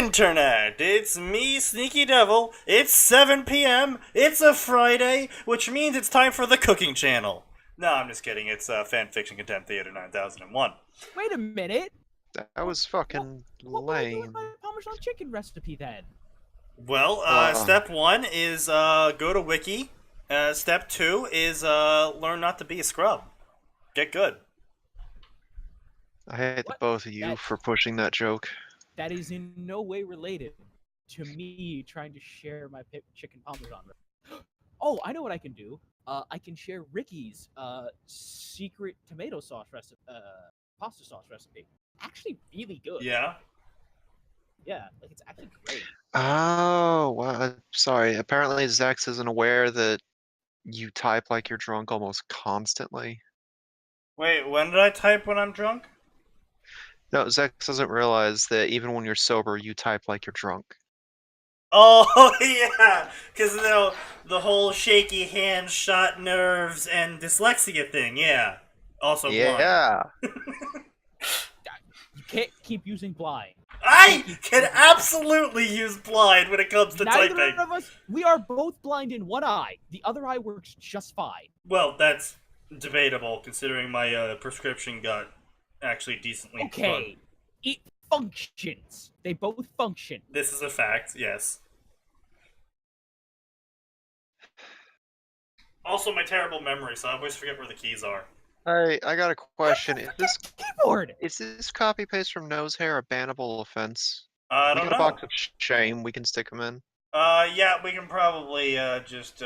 Internet! It's me, Sneaky Devil. It's 7 p.m. It's a Friday, which means it's time for the cooking channel. No, I'm just kidding. It's Fanfiction Contempt Theater 9001. Wait a minute. That was fucking What would I do with lame. my Parmesan chicken recipe then? Well, step 1 is go to Wiki. Step 2 is learn not to be a scrub. Get good. I hate the What? both of you for pushing that joke. That is in no way related to me trying to share my chicken Parmesan recipe. Oh, I know what I can do. I can share Ricky's secret tomato sauce recipe, pasta sauce recipe. Actually, really good. Yeah? Yeah, like it's actually great. Oh, well, sorry. Apparently Zex isn't aware that you type like you're drunk almost constantly. Wait, when did I type when I'm drunk? No, Zex doesn't realize that even when you're sober, you type like you're drunk. Oh, yeah! Because, the whole shaky hand, shot nerves, and dyslexia thing, yeah. Also blind. Yeah. You can't keep using blind. I can absolutely use blind when it comes to Neither typing. of us, we are both blind in one eye. The other eye works just fine. Well, that's debatable, considering my prescription got actually decently Okay, it functions. They both function. This is a fact, yes. Also, my terrible memory, so I always forget where the keys are. I got a question. Keyboard. Is this copy paste from Nose Hair a bannable offense? I We don't got know. a box of shame. We can stick them in. Yeah, we can probably just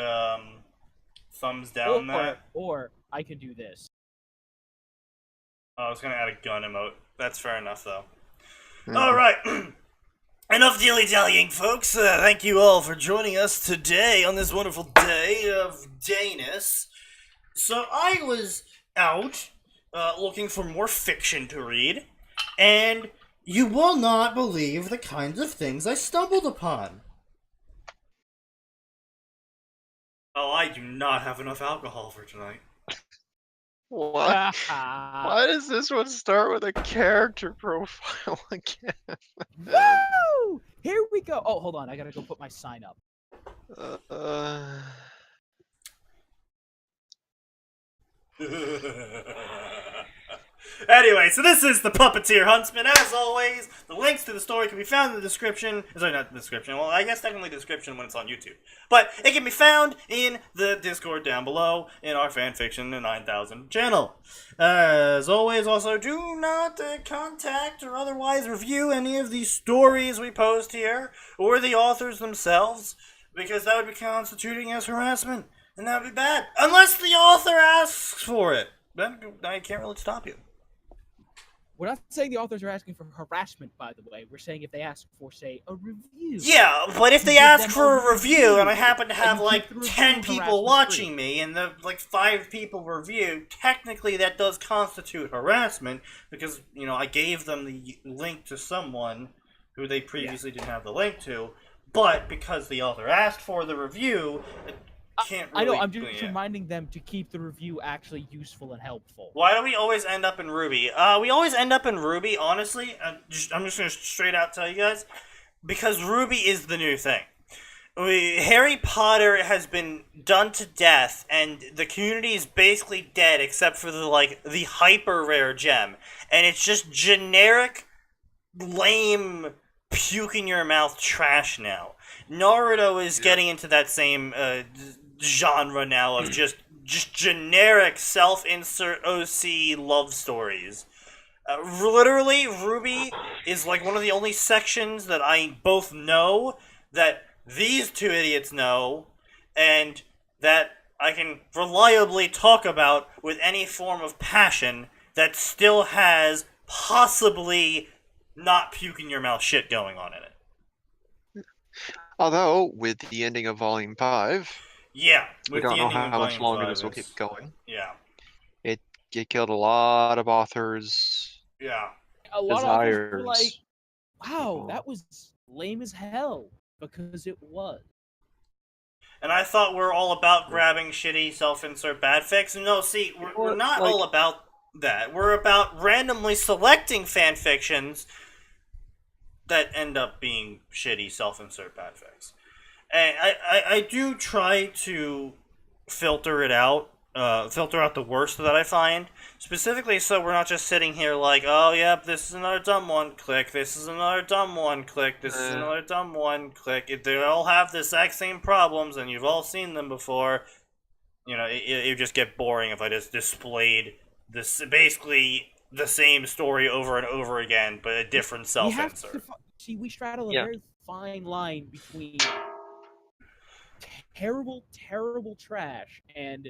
thumbs down that. Or I could do this. Oh, I was gonna add a gun emote. That's fair enough, though. Yeah. Alright. Enough dilly-dallying, folks. Thank you all for joining us today on this wonderful day of dayness. So I was out looking for more fiction to read, and you will not believe the kinds of things I stumbled upon. Oh, I do not have enough alcohol for tonight. What? Why does this one start with a character profile again? Woo! Here we go. Oh, hold on. I gotta go put my sign up. Anyway, so this is the Puppeteer Huntsman. As always, the links to the story can be found in the description. Sorry, not the description. Well, I guess technically the description when it's on YouTube. But it can be found in the Discord down below in our Fanfiction 9000 channel. As always, also, do not contact or otherwise review any of the stories we post here or the authors themselves, because that would be constituting as harassment, and that would be bad. Unless the author asks for it. Then I can't really stop you. We're not saying the authors are asking for harassment, by the way. We're saying if they ask for, say, a review. Yeah, but if they give ask them for a a review and I happen to and have you like keep the 10 review people harassment watching free. me and the like 5 people review, technically that does constitute harassment because, I gave them the link to someone who they previously didn't have the link to, but because the author asked for the review, it can't really... I know, I'm just reminding them to keep the review actually useful and helpful. Why do we always end up in Ruby? We always end up in Ruby, honestly. I'm just going to straight out tell you guys. Because Ruby is the new thing. Harry Potter has been done to death, and the community is basically dead except for the hyper rare gem. And it's just generic, lame, puke in your mouth trash now. Naruto is getting into that same genre now of just generic self-insert OC love stories. Literally, Ruby is like one of the only sections that I both know that these two idiots know, and that I can reliably talk about with any form of passion that still has possibly not puke in your mouth shit going on in it. Although, with the ending of Volume 5, Yeah, we with don't the know ending of how much Volume longer 5, this will keep going. Yeah. It killed a lot of authors' Yeah. A lot of us were desires. like, wow, that was lame as hell. Because it was. And I thought we were all about grabbing shitty self-insert bad fics. No, see, we're not all about that. We're about randomly selecting fanfictions that end up being shitty self-insert bad fics. And I do try to filter it out, filter out the worst that I find, specifically so we're not just sitting here like, oh, yep, this is another dumb one, click, this is another dumb one, click, this is another dumb one, click. If they all have the exact same problems and you've all seen them before, you know, it would just get boring if I just displayed this basically the same story over and over again, but a different self-insert. See, we straddle a very fine line between terrible, terrible trash and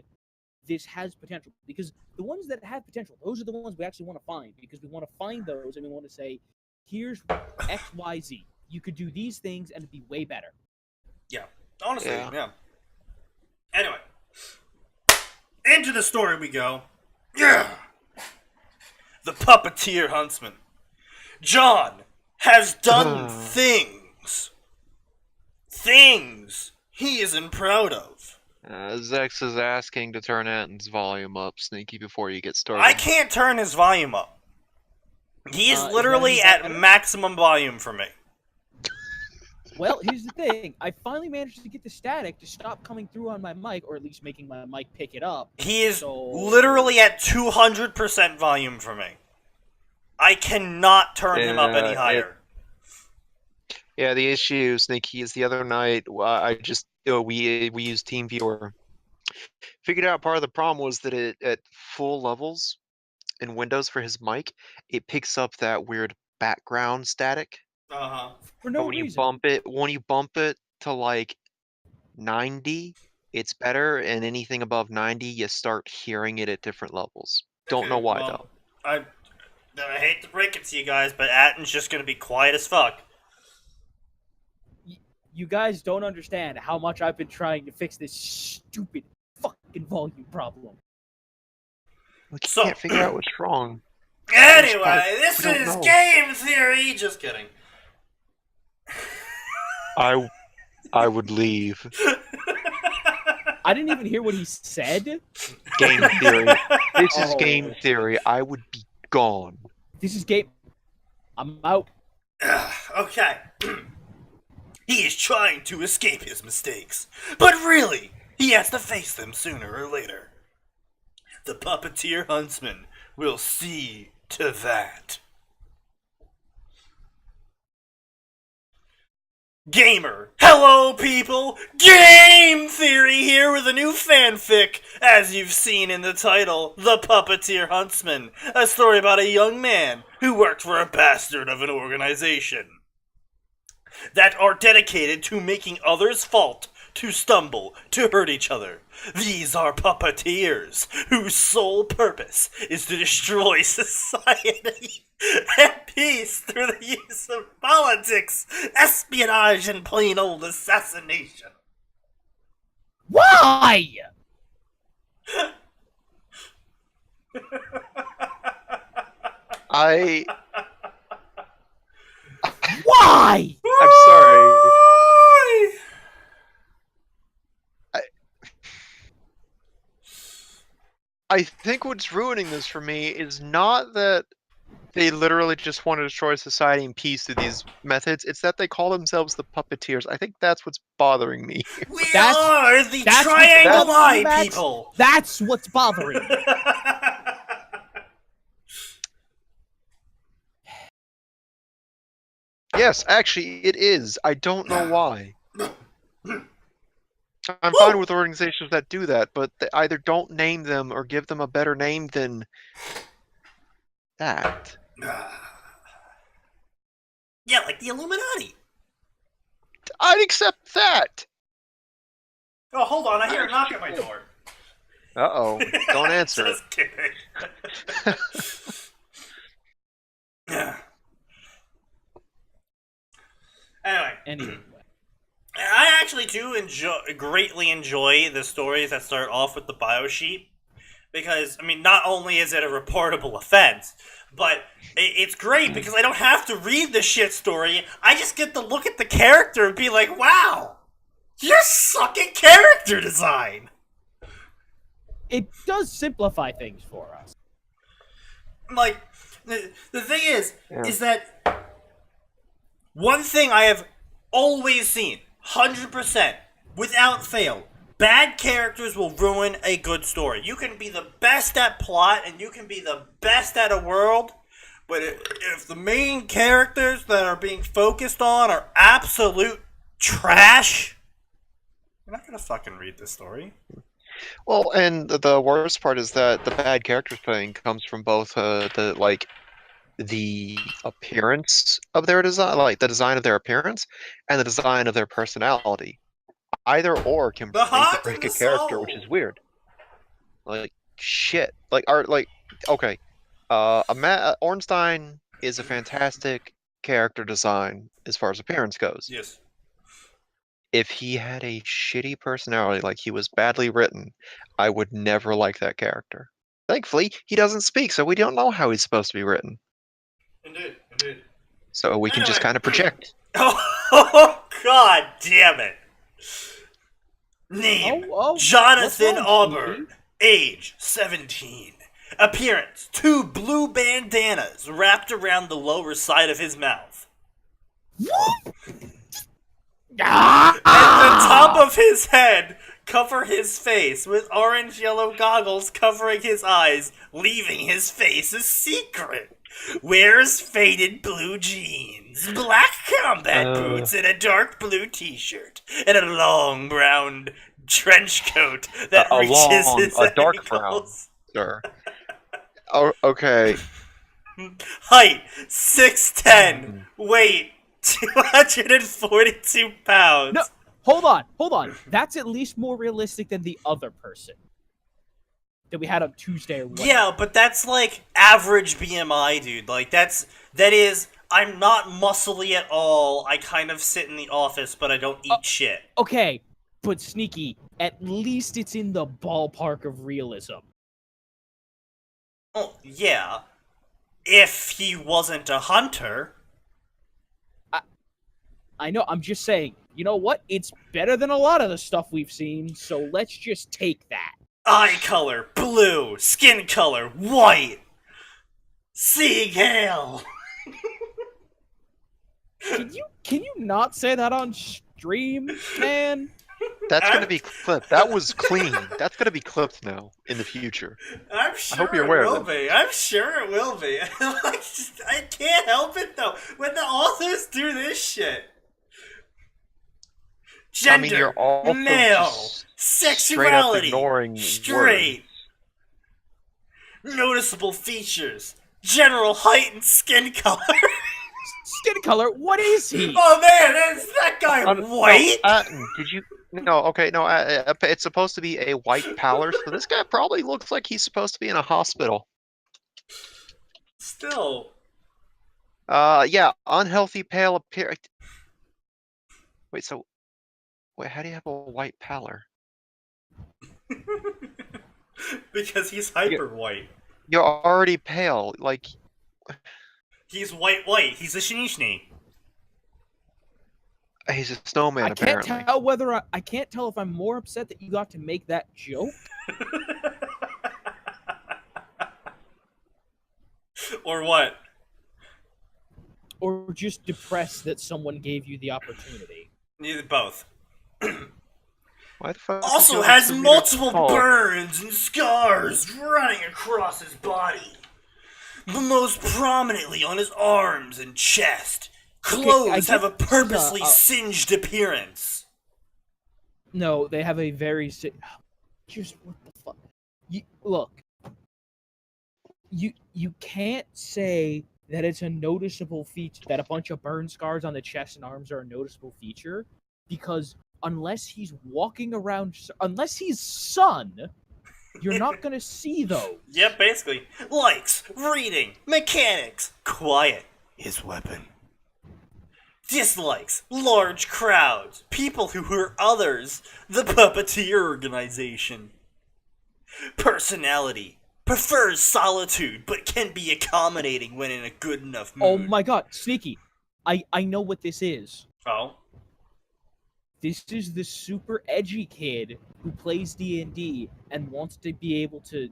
this has potential. Because the ones that have potential, those are the ones we actually want to find. Because we want to find those and we want to say, here's X, Y, Z. You could do these things and it'd be way better. Yeah. Honestly, yeah. Anyway. Into the story we go. Yeah. The Puppeteer Huntsman. John has done things he isn't proud of. Zex is asking to turn Atin's volume up, Sneaky, before you get started. I can't turn his volume up. He is literally at maximum volume for me. Well, here's the thing. I finally managed to get the static to stop coming through on my mic, or at least making my mic pick it up. He is literally at 200% volume for me. I cannot turn him up any higher. Yeah, the issue, Sneaky, is the other night I just we used TeamViewer. Figured out part of the problem was that at full levels in Windows for his mic, it picks up that weird background static. For no reason. When you bump it to like 90, it's better, and anything above 90, you start hearing it at different levels. Don't know why though. I hate to break it to you guys, but Atin's just gonna be quiet as fuck. You guys don't understand how much I've been trying to fix this stupid fucking volume problem. Like, you can't figure out what's wrong. Anyway, this is game theory. Just kidding. I would leave. I didn't even hear what he said. Game theory. This is game theory. I would be gone. This is game. I'm out. Okay. He is trying to escape his mistakes, but really, he has to face them sooner or later. The Puppeteer Huntsman will see to that. Gamer, hello people! Game Theory here with a new fanfic, as you've seen in the title, The Puppeteer Huntsman, a story about a young man who worked for a bastard of an organization that are dedicated to making others fault, to stumble, to hurt each other. These are puppeteers, whose sole purpose is to destroy society and peace through the use of politics, espionage, and plain old assassination. Why? Why? I'm sorry. I think what's ruining this for me is not that they literally just want to destroy society and peace through these methods. It's that they call themselves the puppeteers. I think that's what's bothering me. We are the Triangle Eye people! That's what's bothering me. Yes, actually, it is. I don't know why. I'm fine with organizations that do that, but they either don't name them or give them a better name than that. Yeah, like the Illuminati. I'd accept that. Oh, hold on, I hear a knock at my door. Uh-oh. Don't answer it. Just kidding. Anyway. I actually do greatly enjoy the stories that start off with the bio sheet. Because, I mean, not only is it a reportable offense, but it's great because I don't have to read the shit story. I just get to look at the character and be like, wow, you're sucking character design. It does simplify things for us. Like, the thing is that One thing I have always seen, 100%, without fail, bad characters will ruin a good story. You can be the best at plot and you can be the best at a world, but if the main characters that are being focused on are absolute trash, you're not gonna fucking read this story. Well, and the worst part is that the bad character thing comes from both the appearance of their design, like the design of their appearance, and the design of their personality. Either or can The heart break and a the character, which soul. is weird. Like shit. Okay. Ornstein is a fantastic character design as far as appearance goes. Yes. If he had a shitty personality, like he was badly written, I would never like that character. Thankfully, he doesn't speak, so we don't know how he's supposed to be written. Indeed, indeed. So we can just Anyway. kind of project. Oh, god damn it. Name, Jonathan what's wrong, Auburn. Age, 17. Appearance, 2 blue bandanas wrapped around the lower side of his mouth. At the top of his head, cover his face with orange-yellow goggles covering his eyes, leaving his face a secret. Wears faded blue jeans, black combat boots, and a dark blue t-shirt, and a long brown trench coat that reaches his a dark brown, ankles. sir. Oh, okay. Height, 6'10". Weight, 242 pounds. No, hold on. That's at least more realistic than the other person that we had on Tuesday or whatever. Yeah, but that's like average BMI, dude. Like that is I'm not muscly at all. I kind of sit in the office, but I don't eat shit. Okay, but Sneaky, at least it's in the ballpark of realism. Oh, yeah. If he wasn't a hunter. I know, I'm just saying, you know what? It's better than a lot of the stuff we've seen, so let's just take that. Eye color, blue. Skin color, white. Seagull. Can you not say that on stream, man? That's gonna be clipped. That was clean. That's gonna be clipped now in the future. I'm sure I hope you're aware it will of that. be. I'm sure it will be. I can't help it though. When the authors do this shit. Gender, you're also male, just sexuality, ignoring straight, noticeable features, general height and skin color. Skin color? What is he? Oh man, is that guy white? Did you? No, okay, no. It's supposed to be a white pallor, so this guy probably looks like he's supposed to be in a hospital. Still. Yeah, unhealthy pale appearance. Wait, how do you have a white pallor? Because he's hyper white. You're already pale, like. He's white. He's a Shinishni. He's a snowman, I can't apparently. tell whether I can't tell if I'm more upset that you got to make that joke. Or what? Or just depressed that someone gave you the opportunity. Neither, both. Why the fuck Also has multiple burns and scars running across his body. But most prominently on his arms and chest. Clothes have a purposely singed appearance. No, they have a very just what the fuck? Look. You can't say that it's a noticeable feature, that a bunch of burn scars on the chest and arms are a noticeable feature, because unless he's walking around, unless he's Sun, you're not gonna see those. Yep, basically. Likes, reading, mechanics, quiet, his weapon. Dislikes, large crowds, people who hurt others, the puppeteer organization. Personality, prefers solitude, but can be accommodating when in a good enough mood. Oh my god, Sneaky, I know what this is. Oh? This is the super edgy kid who plays D&D and wants to be able to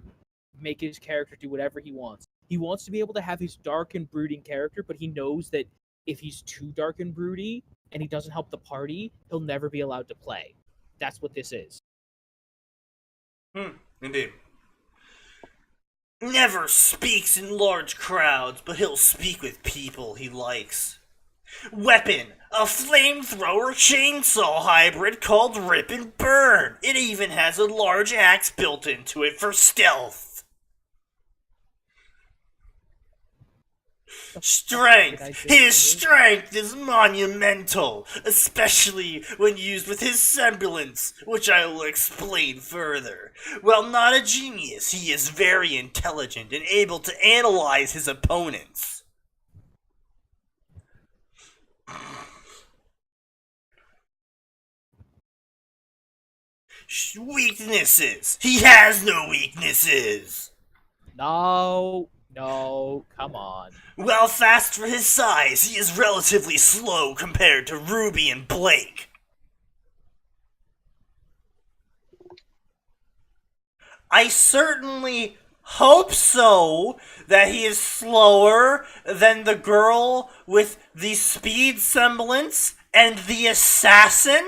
make his character do whatever he wants. He wants to be able to have his dark and brooding character, but he knows that if he's too dark and broody and he doesn't help the party, he'll never be allowed to play. That's what this is. Indeed. Never speaks in large crowds, but he'll speak with people he likes. Weapon, a flamethrower chainsaw hybrid called Rip and Burn. It even has a large axe built into it for stealth. Strength. His strength is monumental, especially when used with his semblance, which I will explain further. While not a genius, he is very intelligent and able to analyze his opponents. Weaknesses. He has no weaknesses. No, come on. While fast for his size, he is relatively slow compared to Ruby and Blake. I certainly hope so, that he is slower than the girl with the speed semblance and the assassin.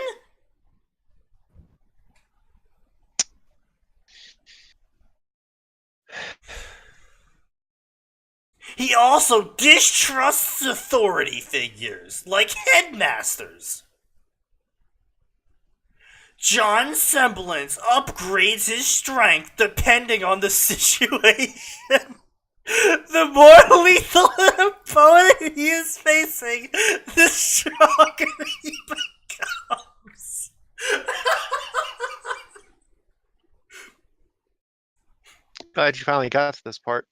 He also distrusts authority figures, like headmasters. John's semblance upgrades his strength depending on the situation. The more lethal an opponent he is facing, the stronger he becomes. Glad you finally got to this part.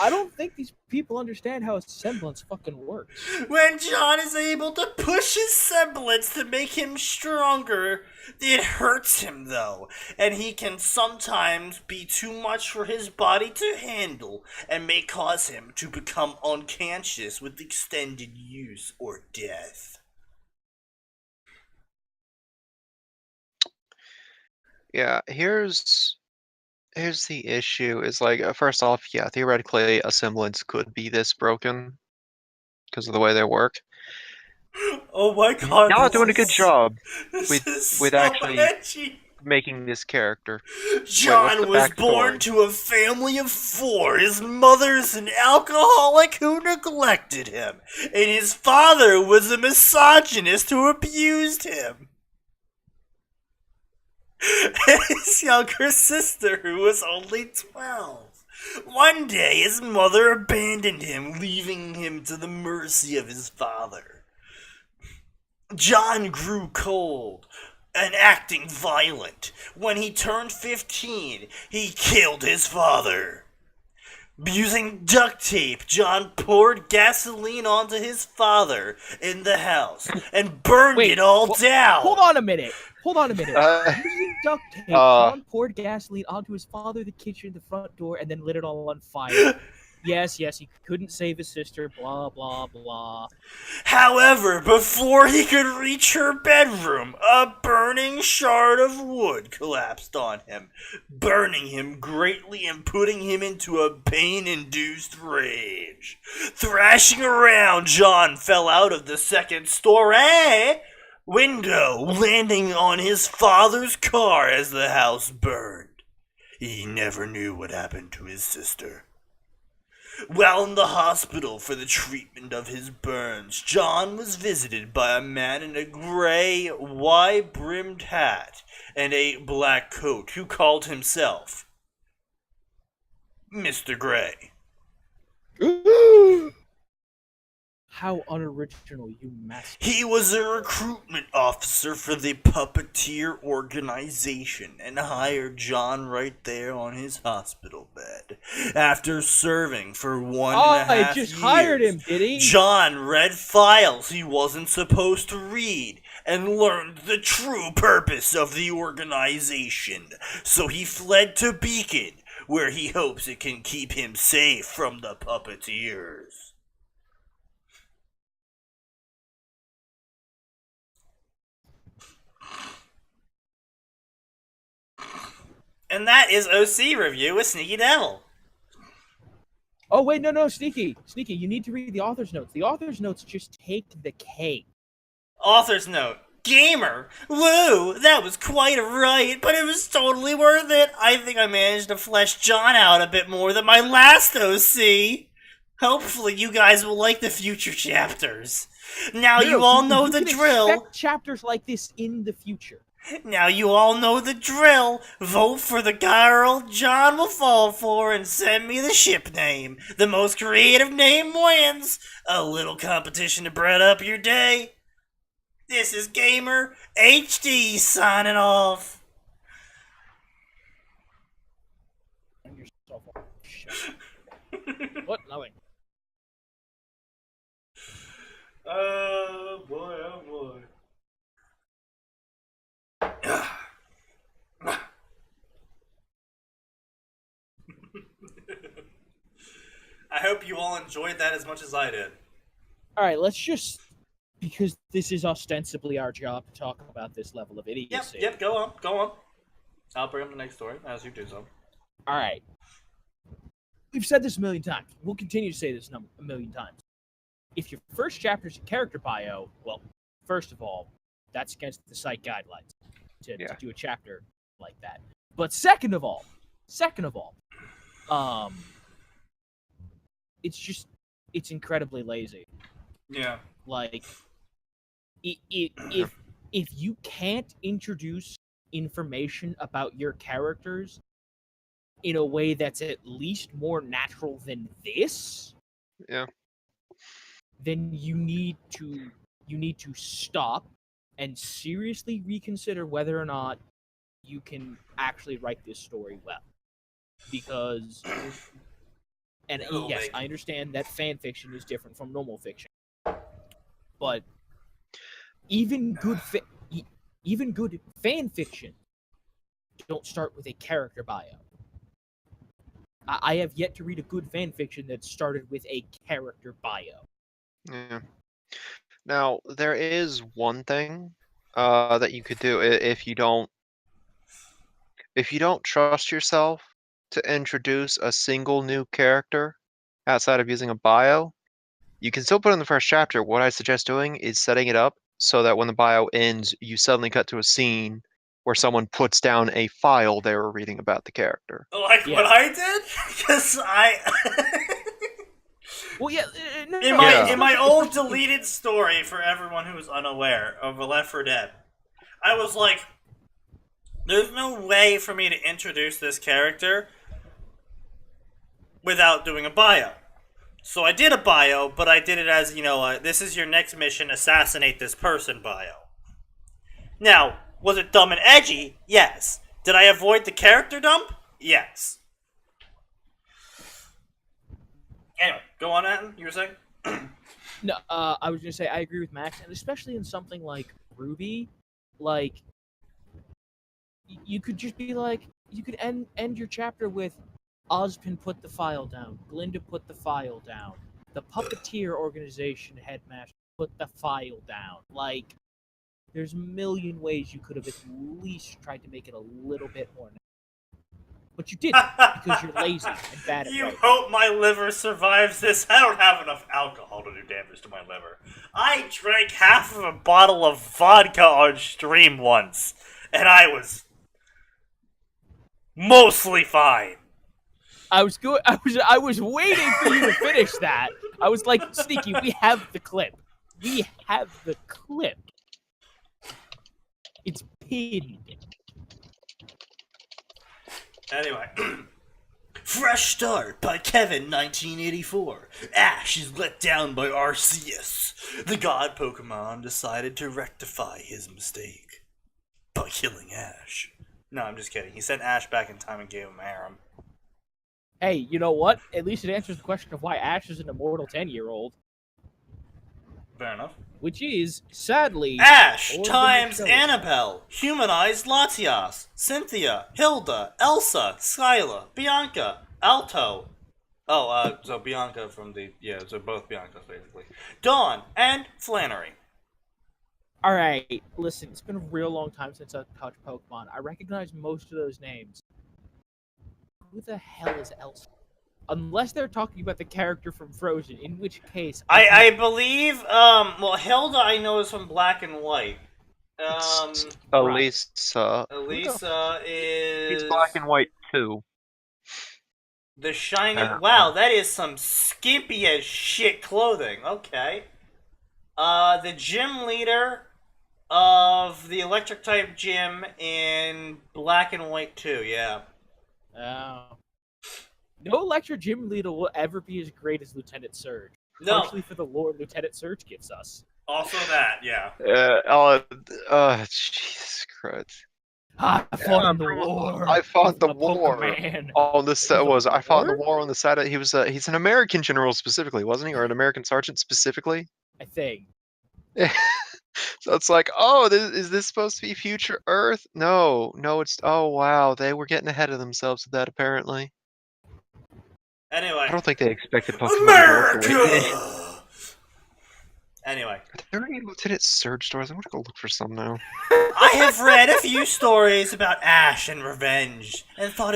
I don't think these people understand how a semblance fucking works. When John is able to push his semblance to make him stronger, it hurts him though, and he can sometimes be too much for his body to handle and may cause him to become unconscious with extended use or death. Yeah, here's the issue is like, first off, yeah, theoretically a semblance could be this broken because of the way they work. Oh my god. Y'all are doing a good job with so actually edgy. making this character. John was born to a family of 4. His mother's an alcoholic who neglected him, and his father was a misogynist who abused him. And his younger sister, who was only 12. One day, his mother abandoned him, leaving him to the mercy of his father. John grew cold and acting violent. When he turned 15, he killed his father. Using duct tape, John poured gasoline onto his father in the house and burned it all down. Hold on a minute. Using duct tape, John poured gasoline onto his father, the kitchen, the front door, and then lit it all on fire. Yes, he couldn't save his sister, blah, blah, blah. However, before he could reach her bedroom, a burning shard of wood collapsed on him, burning him greatly and putting him into a pain-induced rage. Thrashing around, John fell out of the second story window, landing on his father's car as the house burned. He never knew what happened to his sister. While in the hospital for the treatment of his burns, John was visited by a man in a gray, wide-brimmed hat and a black coat who called himself Mr. Gray. How unoriginal, you master. He was a recruitment officer for the puppeteer organization and hired John right there on his hospital bed. After serving for 1.5 years, I just hired him, did he? John read files he wasn't supposed to read and learned the true purpose of the organization. So he fled to Beacon, where he hopes it can keep him safe from the puppeteers. And that is OC Review with Sneaky Devil. Oh wait, no, Sneaky, you need to read the author's notes. The author's notes just take the cake. Author's note. Gamer! Woo! That was quite a riot, but it was totally worth it. I think I managed to flesh John out a bit more than my last OC. Hopefully you guys will like the future chapters. Now you all know the drill. Expect chapters like this in the future. Now you all know the drill. Vote for the girl John will fall for and send me the ship name. The most creative name wins. A little competition to bread up your day. This is Gamer HD signing off. What? Nothing. Oh boy, oh boy. I hope you all enjoyed that as much as I did. Alright, let's just... Because this is ostensibly our job to talk about this level of idiocy. Yep, go on. I'll bring up the next story as you do so. Alright. We've said this a million times. We'll continue to say this a million times. If your first chapter is a character bio, well, first of all, that's against the site guidelines to do a chapter like that. But second of all, it's incredibly lazy. Yeah. Like, if you can't introduce information about your characters in a way that's at least more natural than this, then you need to stop and seriously reconsider whether or not you can actually write this story well. Because, and yes, I understand that fan fiction is different from normal fiction, but even good fan fiction don't start with a character bio. I have yet to read a good fan fiction that started with a character bio. Yeah. Now, there is one thing that you could do if you don't trust yourself to introduce a single new character outside of using a bio. You can still put in the first chapter. What I suggest doing is setting it up so that when the bio ends, you suddenly cut to a scene where someone puts down a file they were reading about the character. Like what I did? Because Well, yeah. In my old deleted story, for everyone who is unaware of Left 4 Dead, I was like, there's no way for me to introduce this character without doing a bio. So I did a bio, but I did it as, this is your next mission, assassinate this person bio. Now, was it dumb and edgy? Yes. Did I avoid the character dump? Yes. Anyway, go on, Atin. You were saying? No, I was going to say I agree with Max, and especially in something like Ruby, like, you could just be like, you could end your chapter with Ozpin put the file down, Glinda put the file down, the Puppeteer Organization headmaster put the file down. Like, there's a million ways you could have at least tried to make it a little bit more natural. But you didn't, because you're lazy and bad at writing. You hope my liver survives this. I don't have enough alcohol to do damage to my liver. I drank half of a bottle of vodka on stream once, and I was mostly fine. I was waiting for you to finish that. I was like, Sneaky, we have the clip. It's pinned. Anyway. Fresh Start by Kevin 1984. Ash is let down by Arceus. The god Pokemon decided to rectify his mistake by killing Ash. No, I'm just kidding. He sent Ash back in time and gave him a harem. Hey, you know what? At least it answers the question of why Ash is an immortal 10-year-old. Fair enough. Which is, sadly... Ash times Annabelle, humanized Latias, Cynthia, Hilda, Elsa, Skyla, Bianca, Alto. So Bianca from the... Yeah, so both Biancas, basically. Dawn, and Flannery. Alright, listen, it's been a real long time since I've touched Pokemon. I recognize most of those names. Who the hell is Elsa? unless they're talking about the character from Frozen, in which case I believe, well, Hilda I know is from Black and White. Elisa. Elisa He's is... black and white too. The Shining... Wow, that is some skimpy as shit clothing. Okay. The gym leader of the electric type gym in Black and White too, yeah. No Electra gym leader will ever be as great as Lieutenant Surge. No. Partially for the lore Lieutenant Surge gives us. Also that, yeah. Jesus Christ. I fought in the war. I fought the a war. Pokemon. On the set was I fought in the war? war on the side of, he's an American general specifically, wasn't he? Or an American sergeant specifically? I think. So it's like, oh, is this supposed to be future Earth? No, it's, oh wow, they were getting ahead of themselves with that apparently. Anyway. I don't think they expected Pokemon America! to work the way Anyway. Are there any Lieutenant Surge stories? I'm gonna go look for some now. I have read a few stories about Ash and revenge, and thought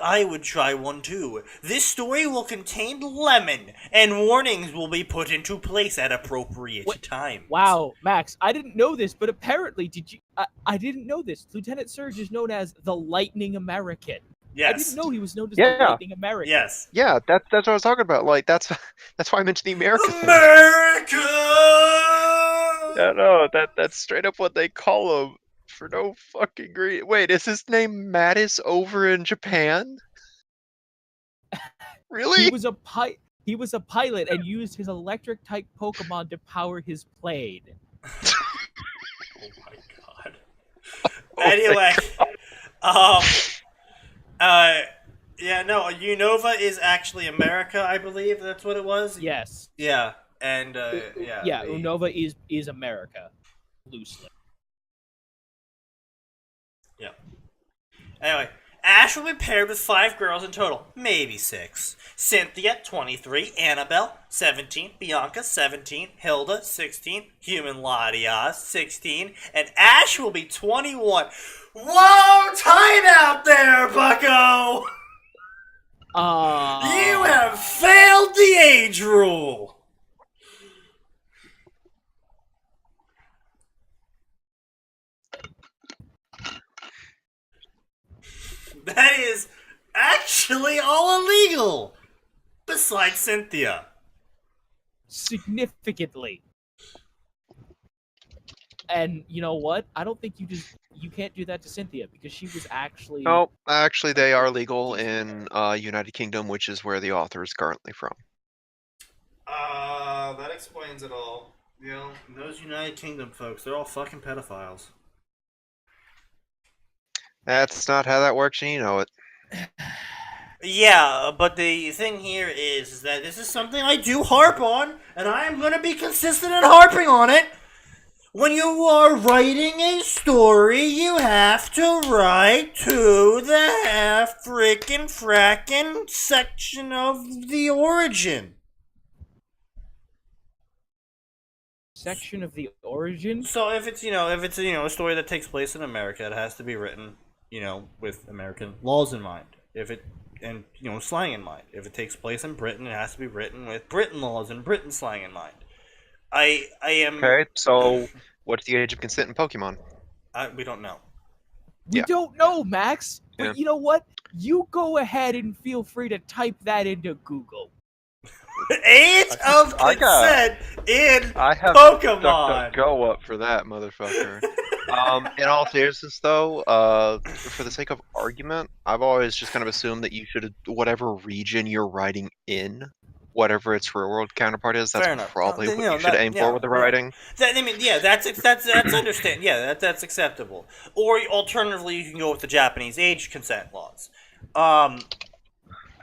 I would try one too. This story will contain lemon, and warnings will be put into place at appropriate times. Wow, Max, I didn't know this, but apparently, I didn't know this. Lieutenant Surge is known as the Lightning American. Yes. I didn't know he was known as the Lightning American. Yes. Yeah, that's what I was talking about. Like that's why I mentioned the America thing. America! Yeah, no, that's straight up what they call him for no fucking reason. Wait, is his name Mattis over in Japan? Really? He was a pilot and used his electric type Pokemon to power his plane. Oh my god. Anyway, yeah, no, Unova is actually America, I believe. That's what it was. Yes. Yeah, and yeah, Unova is America, loosely. Yeah. Anyway, Ash will be paired with 5 girls in total, maybe 6. Cynthia, 23, Annabelle, 17, Bianca, 17, Hilda, 16, Human Latias, 16, and Ash will be 21. Whoa, time out there, bucko! You have failed the age rule! That is actually all illegal! Besides Cynthia. Significantly. And you know what? I don't think you can't do that to Cynthia because she was actually... No, actually they are legal in United Kingdom, which is where the author is currently from. That explains it all. You know, those United Kingdom folks, they're all fucking pedophiles. That's not how that works, and you know it. Yeah, but the thing here is that this is something I do harp on, and I am going to be consistent in harping on it. When you are writing a story, you have to write to the frickin' frackin' section of the origin. Section of the origin? So if it's a story that takes place in America, it has to be written, with American laws in mind. Slang in mind. If it takes place in Britain, it has to be written with Britain laws and Britain slang in mind. I am... Okay, so what's the age of consent in Pokemon? We don't know. We don't know, Max. But Yeah. you know what? You go ahead and feel free to type that into Google. Age of consent in I have Pokemon. Go up for that, motherfucker. In all seriousness, though, for the sake of argument, I've always just kind of assumed that you should, whatever region you're writing in, whatever its real world counterpart is, that's probably what you should aim for with the writing. That's understand. Yeah, that's acceptable. Or alternatively, you can go with the Japanese age consent laws.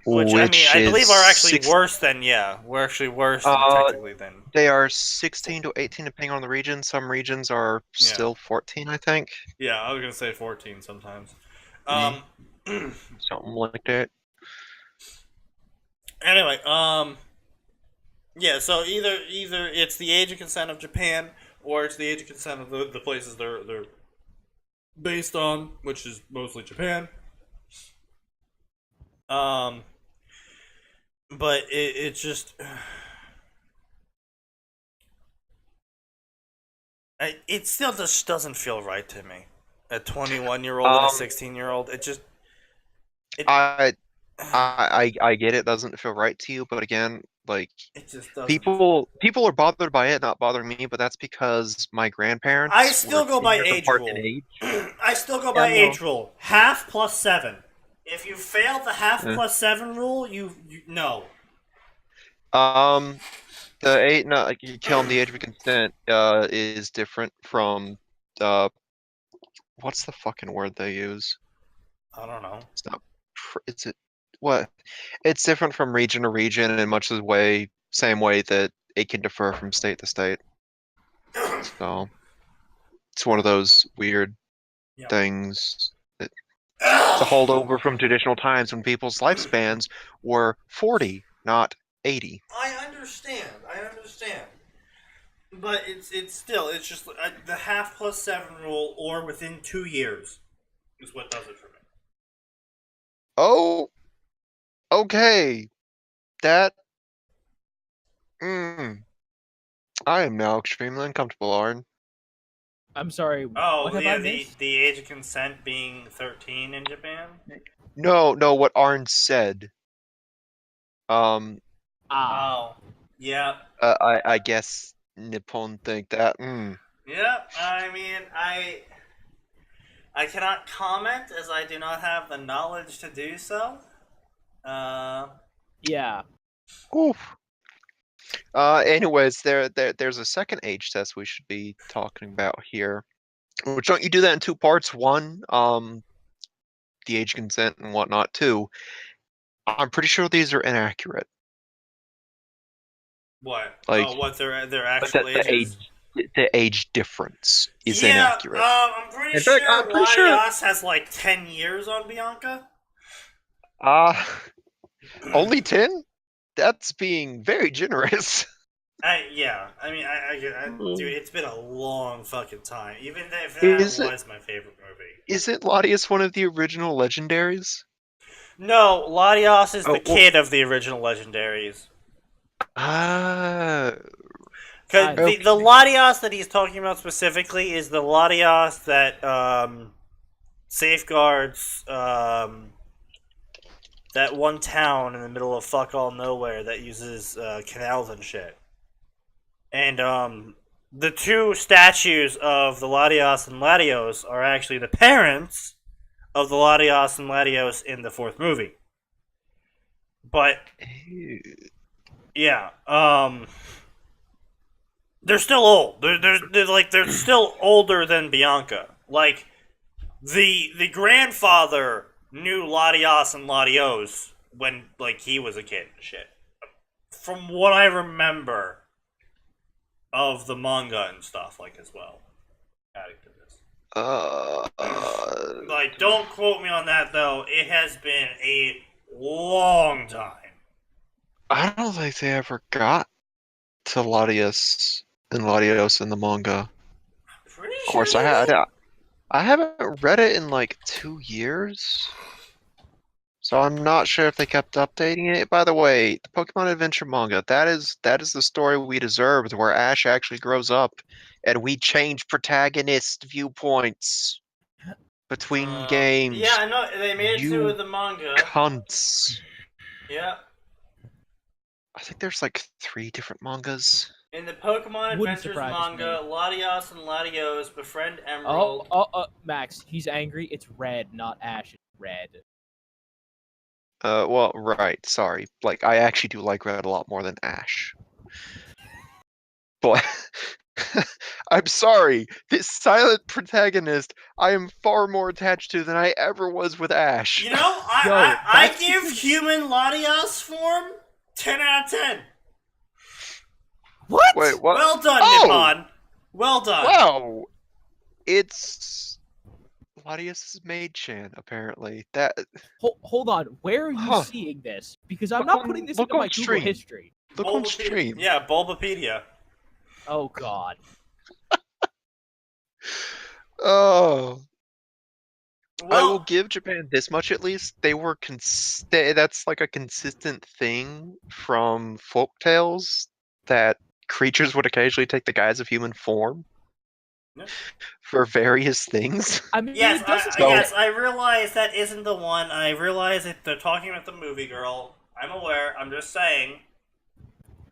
Which I believe are actually worse than technically than. They are 16 to 18 depending on the region. Some regions are still 14, I think. Yeah, I was gonna say 14 sometimes. Something like that. Anyway, yeah. So either it's the age of consent of Japan, or it's the age of consent of the places they're based on, which is mostly Japan. but it just it still just doesn't feel right to me. A 21-year-old and a 16-year-old, it just it I get it doesn't feel right to you, but again, like it just doesn't. people are bothered by it, not bothering me, but that's because my grandparents I still were go 10 by years age apart rule. in age. I still go Yeah, by no. age rule. Half plus 7. If you fail the half Eh. plus 7 rule, you no. The eight, no, like you tell them the age of consent is different from uh what's the fucking word they use? I don't know. It's not is it what? It's different from region to region in much the way same way that it can differ from state to state. So it's one of those weird Yep. things that it's a holdover from traditional times when people's lifespans were 40, not 80. I understand. But it's still it's just the half plus 7 rule or within 2 years is what does it for me. Oh, okay. That I am now extremely uncomfortable, Arn. I'm sorry. Oh, what have yeah, I missed? the age of consent being 13 in Japan? No, what Arn said. Ah, Oh. Yeah. I guess Nippon think that. Yeah, I mean, I cannot comment as I do not have the knowledge to do so. yeah. Oof. Anyways, there's a second age test we should be talking about here. Which don't you do that in two parts? One, the age consent and whatnot. Two, I'm pretty sure these are inaccurate. What? Like, Oh, what their like actual ages? the age difference is Yeah, inaccurate. I'm pretty In sure fact, I'm pretty sure. Latias has like 10 years on Bianca. Only 10? That's being very generous. Yeah, I mean, dude, it's been a long fucking time. Even if that Is it? was my favorite movie. Isn't Latias one of the original legendaries? No, Latias is Oh, the kid of the original Legendaries. Ah, Because Okay. the Latias that he's talking about specifically is the Latias that safeguards that one town in the middle of fuck all nowhere that uses canals and shit. And the two statues of the Latios and Latios are actually the parents of the Latios and Latios in the fourth movie. But yeah, they're still old. They're still older than Bianca. Like the grandfather knew Latios and Latios when like he was a kid and shit. From what I remember of the manga and stuff like as well. Adding to this. Like, don't quote me on that though. It has been a long time. I don't think they ever got to Latias and Latios in the manga. Pretty Of course, sure they did. I haven't read it in like 2 years, so I'm not sure if they kept updating it. By the way, the Pokemon Adventure manga, that is the story we deserved, where Ash actually grows up, and we change protagonist viewpoints between games. Yeah, I know they made it to You the manga. cunts. Yeah. I think there's like 3 different mangas. In the Pokemon Wouldn't Adventures surprise manga, me. Latios and Latios befriend Emerald. Max, he's angry. It's red, not Ash. It's red. Well, right, sorry. Like, I actually do like Red a lot more than Ash. But, I'm sorry, this silent protagonist I am far more attached to than I ever was with Ash. You know, I give human Latios form 10 out of 10. What? Wait, what? Well done, Oh! Nippon. Well done. Wow! It's Latias' maid-chan, apparently. That Hold on. Where are you Huh. seeing this? Because I'm Look not on- putting this look into my on Google stream. history. look on stream. Yeah, Bulbapedia. Oh God. Oh. I will Well, give Japan this much at least. They were that's like a consistent thing from folk tales that creatures would occasionally take the guise of human form yeah. for various things. I mean, Yes, it doesn't So- take yes, I realize that isn't the one. I realize that they're talking about the movie girl. I'm aware. I'm just saying.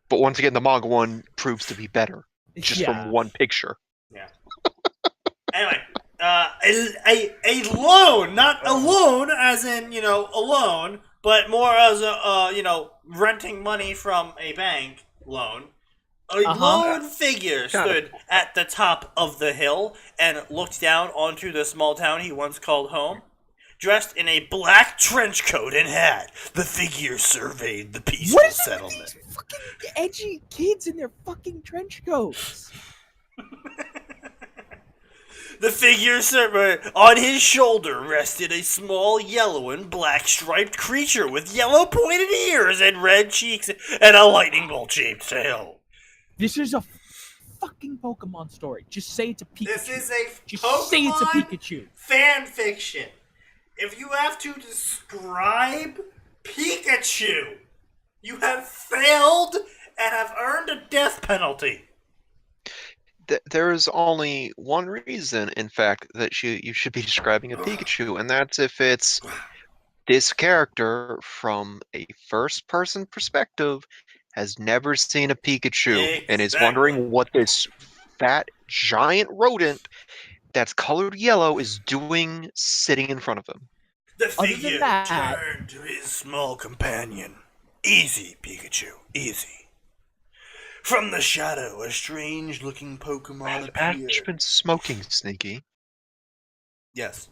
But once again, the manga one proves to be better just from yeah. one picture. Yeah. Anyway, a loan, not a loan as in a loan, but more as a renting money from a bank loan. A lone figure stood at the top of the hill and looked down onto the small town he once called home. Dressed in a black trench coat and hat, the figure surveyed the peaceful What is it settlement. with these fucking edgy kids in their fucking trench coats? The figure on his shoulder rested a small yellow and black striped creature with yellow pointed ears and red cheeks and a lightning bolt shaped tail. This is a fucking Pokemon story. Just say it's a Pikachu. This is a Just Pokemon say it's a Pikachu. fan fiction. If you have to describe Pikachu, you have failed and have earned a death penalty. There is only one reason, in fact, that you should be describing a Pikachu, and that's if it's this character from a first-person perspective has never seen a Pikachu and is wondering what this fat, giant rodent that's colored yellow is doing sitting in front of him. The Other than figure that- turned to his small companion. Easy, Pikachu, easy. From the shadow, a strange-looking Pokemon Have appeared. you been smoking, Sneaky? Yes.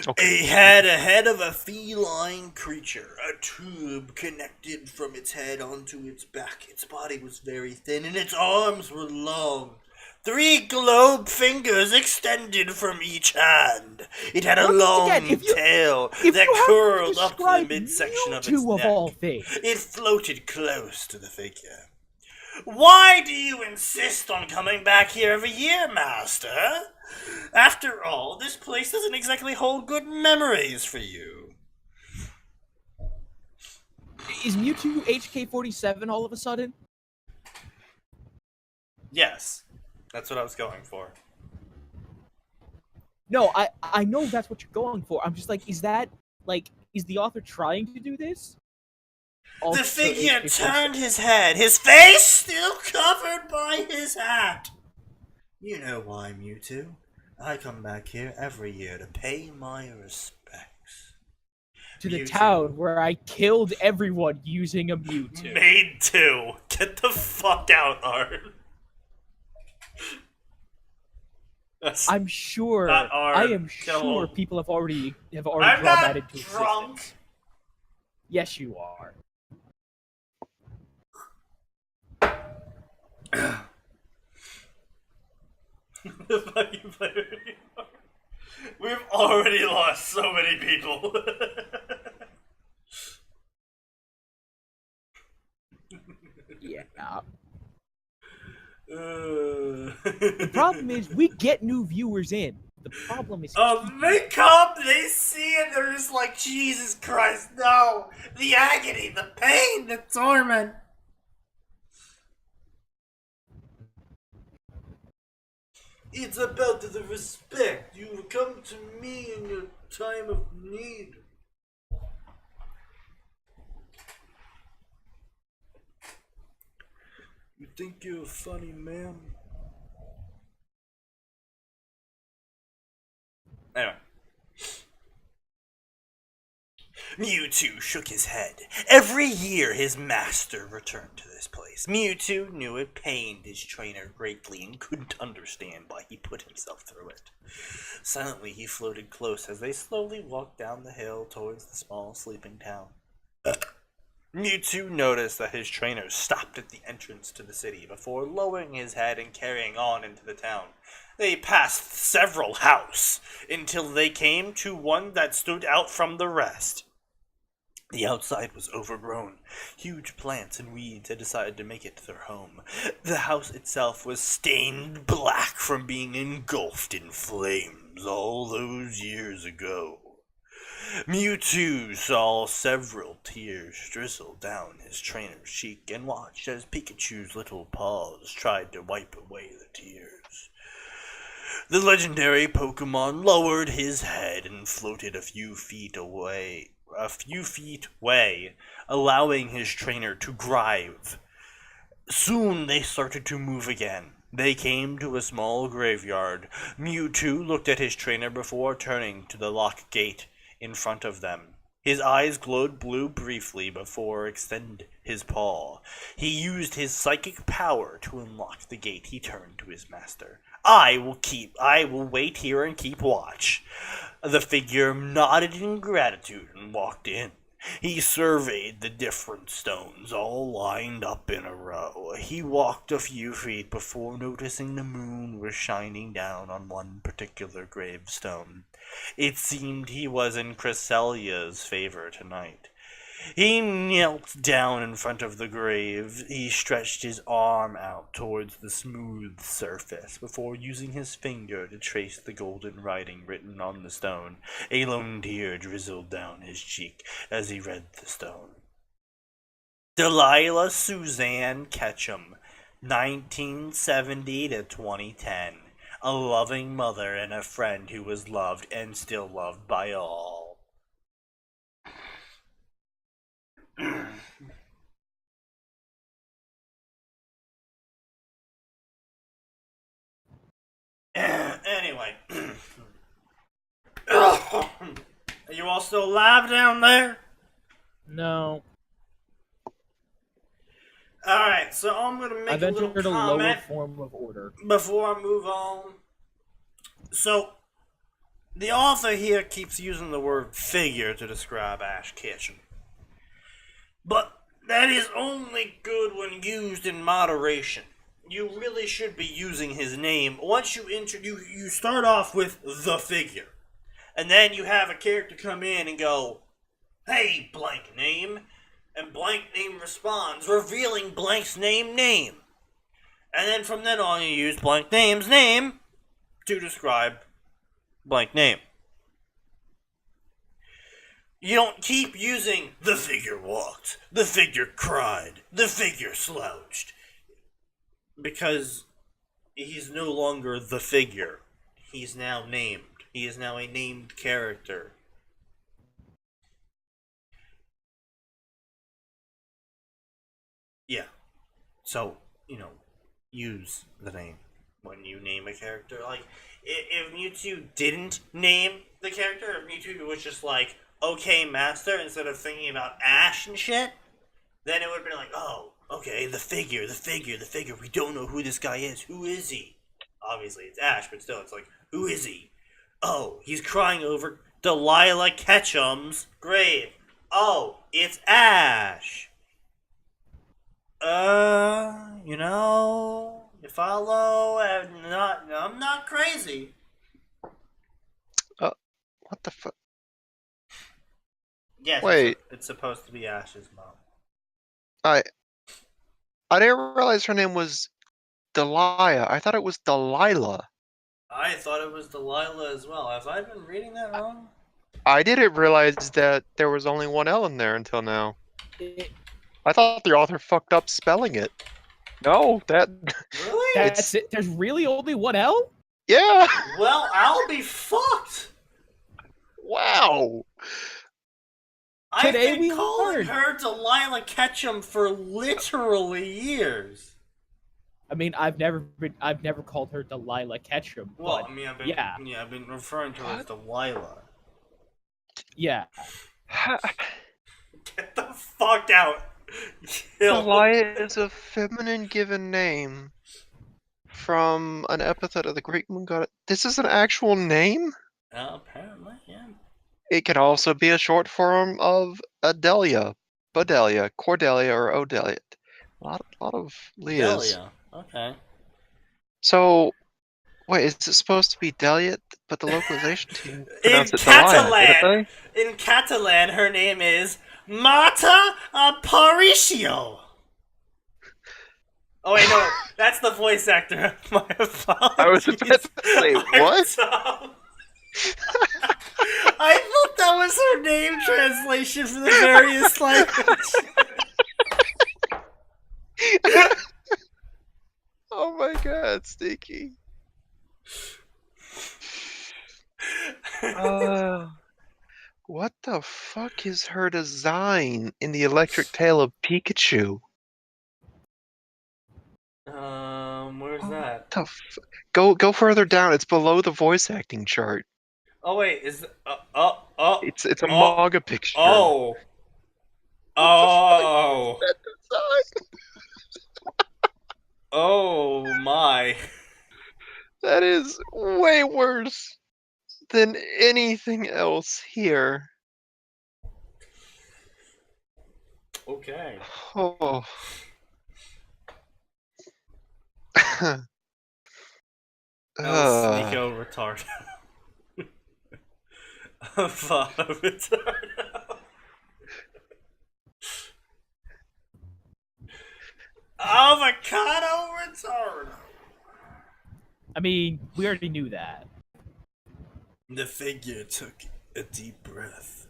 Okay. It had a head of a feline creature, a tube connected from its head onto its back. Its body was very thin, and its arms were long. 3 globe fingers extended from each hand. It had a Once long again, if you- tail If that you have to curled up to the describe midsection of its Mewtwo of neck. all things, It floated close to the figure. Why do you insist on coming back here every year, Master? After all, this place doesn't exactly hold good memories for you. is Mewtwo HK-47 all of a sudden? Yes, that's what I was going for. No, I know that's what you're going for. I'm just like, is the author trying to do this? The Also figure HK-47. turned his head, his face still covered by his hat. You know why, Mewtwo. I come back here every year to pay my respects. to the Mewtwo. town where I killed everyone using a Mewtwo. Made 2. Get the fuck out, Art. That's- I'm sure. Not I Arn. am Kill sure him. people have already I'm drawn not that into drunk. existence. Yes, you are. We've already lost so many people. Yeah. The Problem is, we get new viewers in. The problem is, they come, they see it, they're just like, Jesus Christ, no! The agony, the pain, the torment. It's about the respect you come to me in your time of need. You think you're a funny man? Anyway. Mewtwo shook his head. Every year his master returned to this place. Mewtwo knew it pained his trainer greatly and couldn't understand why he put himself through it. Silently he floated close as they slowly walked down the hill towards the small sleeping town. Mewtwo noticed that his trainer stopped at the entrance to the city before lowering his head and carrying on into the town. They passed several houses until they came to one that stood out from the rest. The outside was overgrown. Huge plants and weeds had decided to make it their home. The house itself was stained black from being engulfed in flames. Ketchums all those years ago. Mewtwo saw several tears drizzle down his trainer's cheek and watched as Pikachu's little paws tried to wipe away the tears. The legendary Pokemon lowered his head and floated a few feet away, allowing his trainer to grive. Soon they started to move again. They came to a small graveyard. Mewtwo looked at his trainer before turning to the locked gate in front of them. His eyes glowed blue briefly before extending his paw. He used his psychic power to unlock the gate. He turned to his master. I will wait here and keep watch. The figure nodded in gratitude and walked in. He surveyed the different stones all lined up in a row. He walked a few feet before noticing the moon was shining down on one particular gravestone. It seemed he was in Cresselia's favor tonight. He knelt down in front of the grave. He stretched his arm out towards the smooth surface before using his finger to trace the golden writing written on the stone. A lone tear drizzled down his cheek as he read the stone. Delilah Suzanne Ketchum, 1970 to 2010. A loving mother and a friend who was loved and still loved by all. Anyway. Are you all still alive down there? No. Alright, so I'm gonna make I've a little entered a comment lower form of order. before I move on. So, the author here keeps using the word figure to describe Ash Ketchum. But that is only good when used in moderation. You really should be using his name. Once you start off with the figure, and then you have a character come in and go, "Hey, blank name," and blank name responds, revealing blank's name. And then from then on you use blank name's name to describe blank name. You don't keep using "the figure walked," "the figure cried," "the figure slouched," because he's no longer the figure. He's now named. He is now a named character. Yeah. So, use the name when you name a character. Like, if Mewtwo didn't name the character, if Mewtwo was just like, "Okay, master," instead of thinking about Ash and shit, then it would have been like, "Oh, okay, the figure, we don't know who this guy is. Who is he?" Obviously, it's Ash, but still, it's like, who is he? Oh, he's crying over Delilah Ketchum's grave. Oh, it's Ash. You follow? I'm not crazy. What the fuck? Yes, Wait. it's supposed to be Ash's mom. I didn't realize her name was Delia. I thought it was Delilah. I thought it was Delilah as well. Have I been reading that wrong? I didn't realize that there was only one L in there until now. It, I thought the author fucked up spelling it. No, that... Really? that's it. There's really only one L? Yeah! Well, I'll be fucked. Wow! Today I've we been calling learned. her Delilah Ketchum for literally years. I mean, I've never called her Delilah Ketchum. Well, but I mean, I've been referring to her as Delilah. yeah. Get the fuck out. Delia is a feminine given name from an epithet of the Greek moon god. This is an actual name? Apparently, yeah. It can also be a short form of Adelia, Budelia, Cordelia, or Odelia. A lot of Leahs. Delia. Okay. So, wait, is it supposed to be Delia, but the localization team In pronounced it Delia, Catalan, didn't they? in Catalan, her name is Marta Aparicio. Oh wait, no, that's the voice actor. My apologies. I was about to say, what? I thought that was her name translation for the various languages. Oh my god, Sneaky. What the fuck is her design in the Electric Tail of Pikachu? Where's that? Go further down. It's below the voice acting chart. Oh wait, is It's a manga picture. oh oh That design. oh my! That is way worse than anything else here. Okay. Oh. El Sneako Retardo. Avada Retardo. Avocado Retardo. I mean, we already knew that. The figure took a deep breath.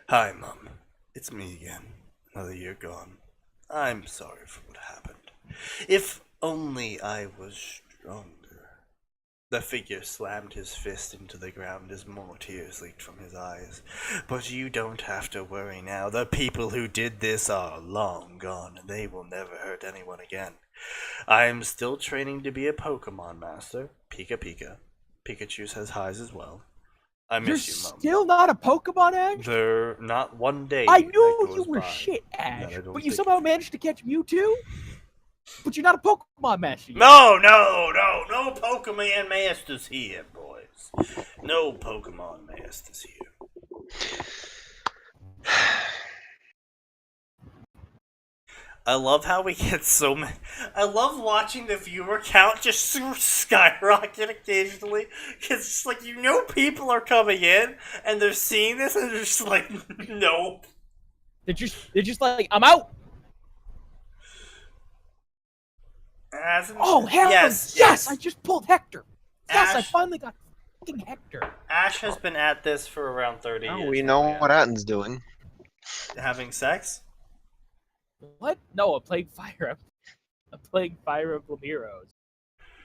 Hi, Mum. It's me again. Another year gone. I'm sorry for what happened. If only I was stronger. The figure slammed his fist into the ground as more tears leaked from his eyes. But you don't have to worry now. The people who did this are long gone, and they will never hurt anyone again. I am still training to be a Pokemon master. Pika Pika. Pikachu says highs as well. I miss you, Mum. Still not a Pokemon, Ash? There, not one day. I knew that you goes were by shit, that Ash, I don't but you think- somehow managed to catch Mewtwo? But you're not a Pokemon master yet. No Pokemon masters here, boys. No Pokemon masters here. I love how we get so many. I love watching the viewer count just skyrocket occasionally. It's just like, people are coming in and they're seeing this and they're just like, nope. They're just like, I'm out. Oh hell yes! I just pulled Hector. Yes, I finally got fucking Hector. Ash has been at this for around 30 years. We know what Atin's doing. Having sex? What? No, I'm playing Fire Emblem Heroes.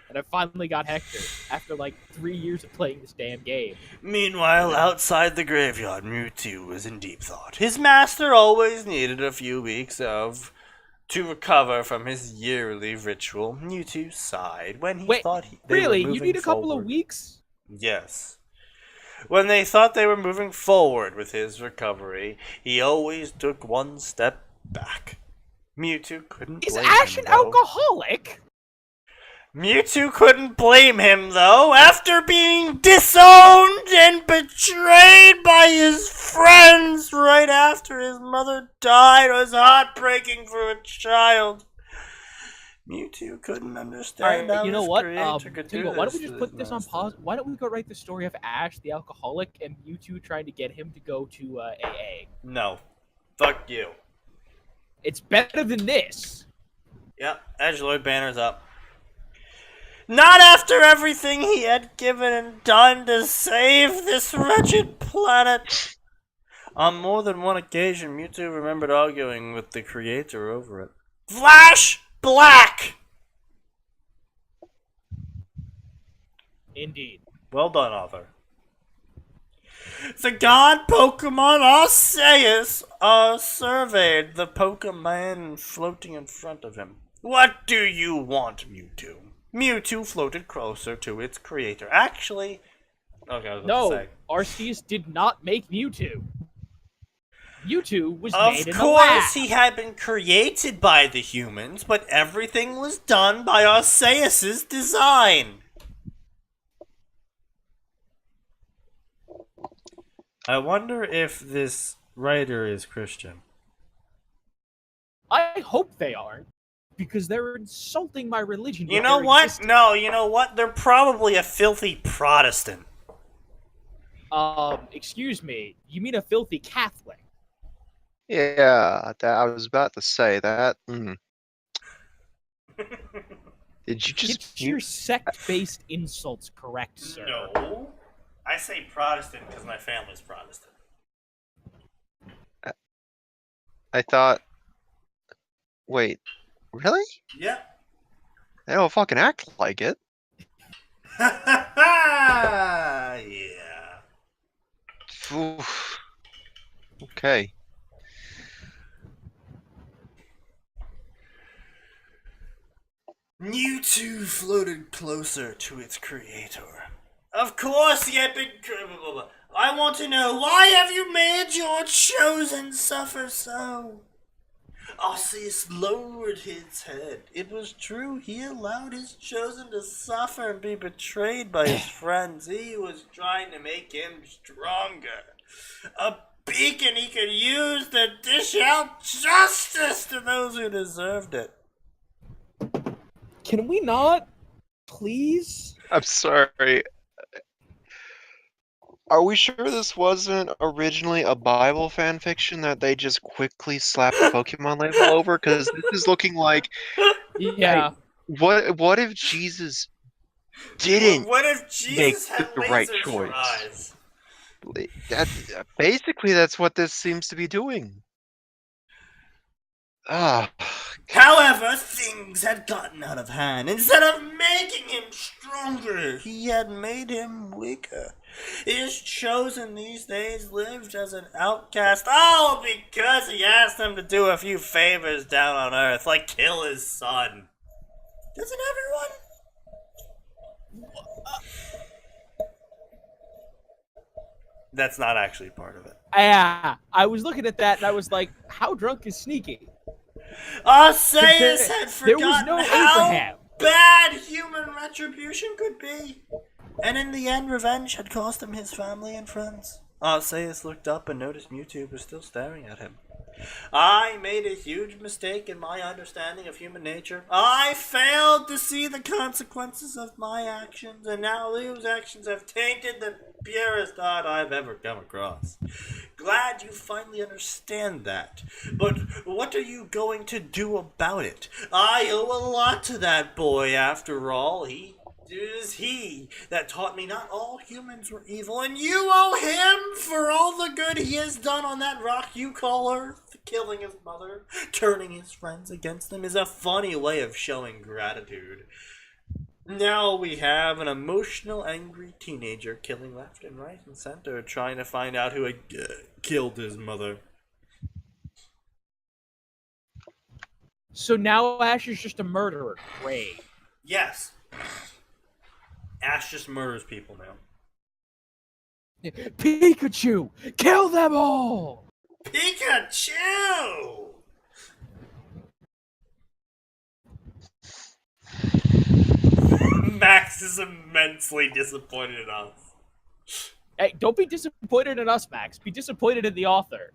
And I finally got Hector after like 3 years of playing this damn game. Meanwhile, outside the graveyard, Mewtwo was in deep thought. His master always needed a few weeks to recover from his yearly ritual. Mewtwo sighed when he thought they really? were You need a couple forward. of weeks? Yes. When they thought they were moving forward with his recovery, he always took one step back. Mewtwo couldn't blame him, Is Ash an alcoholic? Mewtwo couldn't blame him, though, after being disowned and betrayed by his friends right after his mother died. It was heartbreaking for a child. Mewtwo couldn't understand how you know his what? creator could do Why don't we this just to put his this on master. pause? Why don't we go write the story of Ash, the alcoholic, and Mewtwo trying to get him to go to AA? No. Fuck you. It's better than this. Yep, Edgelord banner's up. Not after everything he had given and done to save this wretched planet. On more than one occasion, Mewtwo remembered arguing with the creator over it. Flash Black! Indeed. Well done, author. The god Pokemon Arceus surveyed the Pokemon floating in front of him. What do you want, Mewtwo? Mewtwo floated closer to its creator. Actually, okay, I was about to say. Arceus did not make Mewtwo. Mewtwo was Of made in a course, lab. he had been created by the humans, but everything was done by Arceus's design. I wonder if this writer is Christian. I hope they aren't, because they're insulting my religion. You with know their what? existence. No, you know what? They're probably a filthy Protestant. Excuse me. You mean a filthy Catholic? Yeah, I was about to say that. Did you just Get your sect-based insults correct, sir. No. I I say Protestant because my family's Protestant. I thought. Wait, really? Yep. They don't fucking act like it. Yeah. Oof. Okay. Mewtwo floated closer to its creator. Of course, the epic. I want to know, why have you made your chosen suffer so? Arceus lowered his head. It was true, he allowed his chosen to suffer and be betrayed by his friends. He was trying to make him stronger. A beacon he could use to dish out justice to those who deserved it. Can we not, please? I'm sorry. Are we sure this wasn't originally a Bible fan fiction that they just quickly slapped the Pokemon label over? Because this is looking like, Yeah. what if Jesus didn't What if make Jesus had the right lasers for choice? eyes? Basically that's what this seems to be doing. Ah, However, things had gotten out of hand. Instead of making him stronger, he had made him weaker. His chosen these days lived as an outcast, all because he asked them to do a few favors down on Earth, like kill his son. Doesn't everyone? That's not actually part of it. Yeah. I was looking at that and I was like, how drunk is Sneaky? Arceus had There was forgotten no how Abraham. bad human retribution could be. And in the end, revenge had cost him his family and friends. Arceus looked up and noticed Mewtwo was still staring at him. I made a huge mistake in my understanding of human nature. I failed to see the consequences of my actions, and now those actions have tainted the purest art I've ever come across. Glad you finally understand that. But what are you going to do about it? I owe a lot to that boy, after all. It is he that taught me not all humans were evil, and you owe him for all the good he has done on that rock you call Earth. Killing his mother, turning his friends against him is a funny way of showing gratitude. Now we have an emotional, angry teenager killing left and right and center, trying to find out who had killed his mother. So now Ash is just a murderer. Great. Yes. Ash just murders people now. Pikachu! Kill them all! Pikachu! Max is immensely disappointed in us. Hey, don't be disappointed in us, Max. Be disappointed in the author.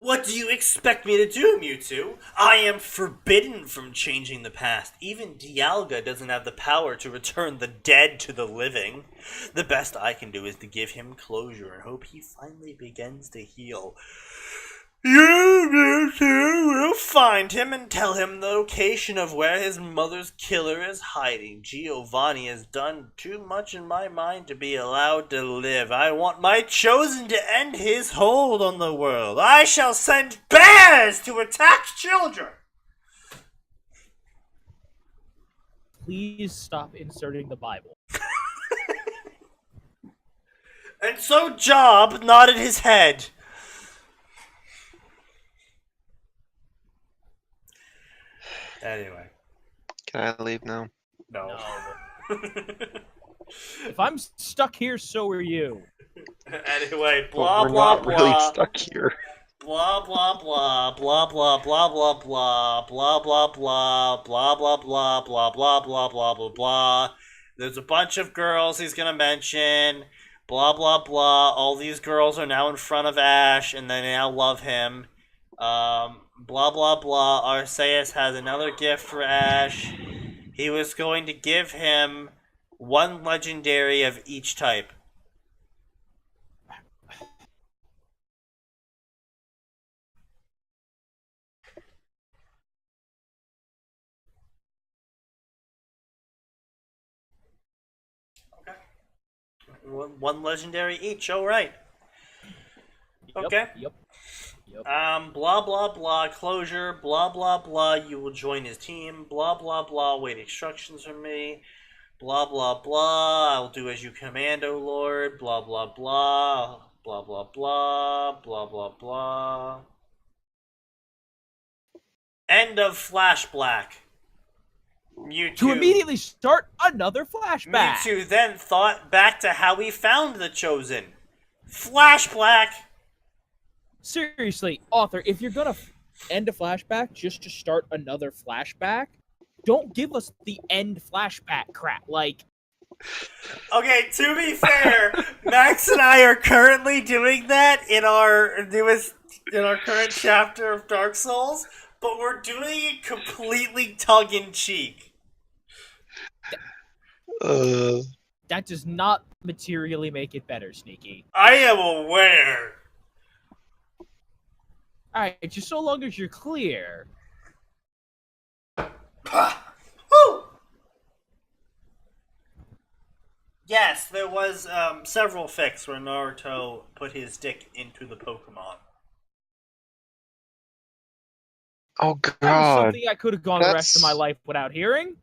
What do you expect me to do, Mewtwo? I am forbidden from changing the past. Even Dialga doesn't have the power to return the dead to the living. The best I can do is to give him closure and hope he finally begins to heal. You, Mewtwo, will find him and tell him the location of where his mother's killer is hiding. Giovanni has done too much in my mind to be allowed to live. I want my chosen to end his hold on the world. I shall send bears to attack children. Please stop inserting the Bible. And so Job nodded his head. Anyway. can I leave now? No. If I'm stuck here, so are you. Anyway, But blah we're blah not blah. really stuck here. Blah blah blah blah blah blah blah blah blah blah blah blah blah blah blah blah blah blah blah blah. There's a bunch of girls he's gonna mention. Blah blah blah. All these girls are now in front of Ash, and they now love him. Blah blah blah. Arceus has another gift for Ash. He was going to give him one legendary of each type. One legendary each. All right. Okay. Yep. Blah blah blah. Closure. Blah blah blah. You will join his team. Blah blah blah. Wait instructions from me. Blah blah blah. I'll do as you command, O Lord. Blah blah blah. Blah blah blah. Blah blah blah. End of Flash Black. Mewtwo. To immediately start another flashback. Mewtwo then thought back to how he found the Chosen. Flash Black. Seriously, author, if you're gonna end a flashback just to start another flashback, don't give us the end flashback crap. Like, okay, to be fair, Max and I are currently doing that in our current chapter of Dark Souls, but we're doing it completely tongue-in-cheek. that does not materially make it better, Sneaky. I am aware. Alright, just so long as you're clear. Woo! Yes, there was several fics where Naruto put his dick into the Pokemon. Oh That was god. something I could have gone the rest of my life without hearing.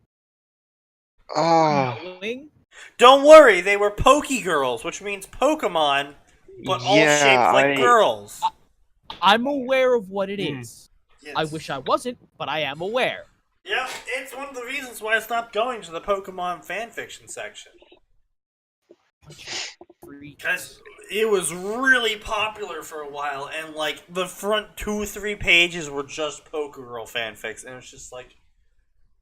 Oh. Knowing. Don't worry, they were Pokegirls, which means Pokemon, but all Yeah, shaped like girls. I'm aware of what it is. Yes. I wish I wasn't, but I am aware. Yeah, it's one of the reasons why I stopped going to the Pokemon fanfiction section. Because it was really popular for a while, and like the front 2-3 pages were just Pokegirl fanfics, and it was just like,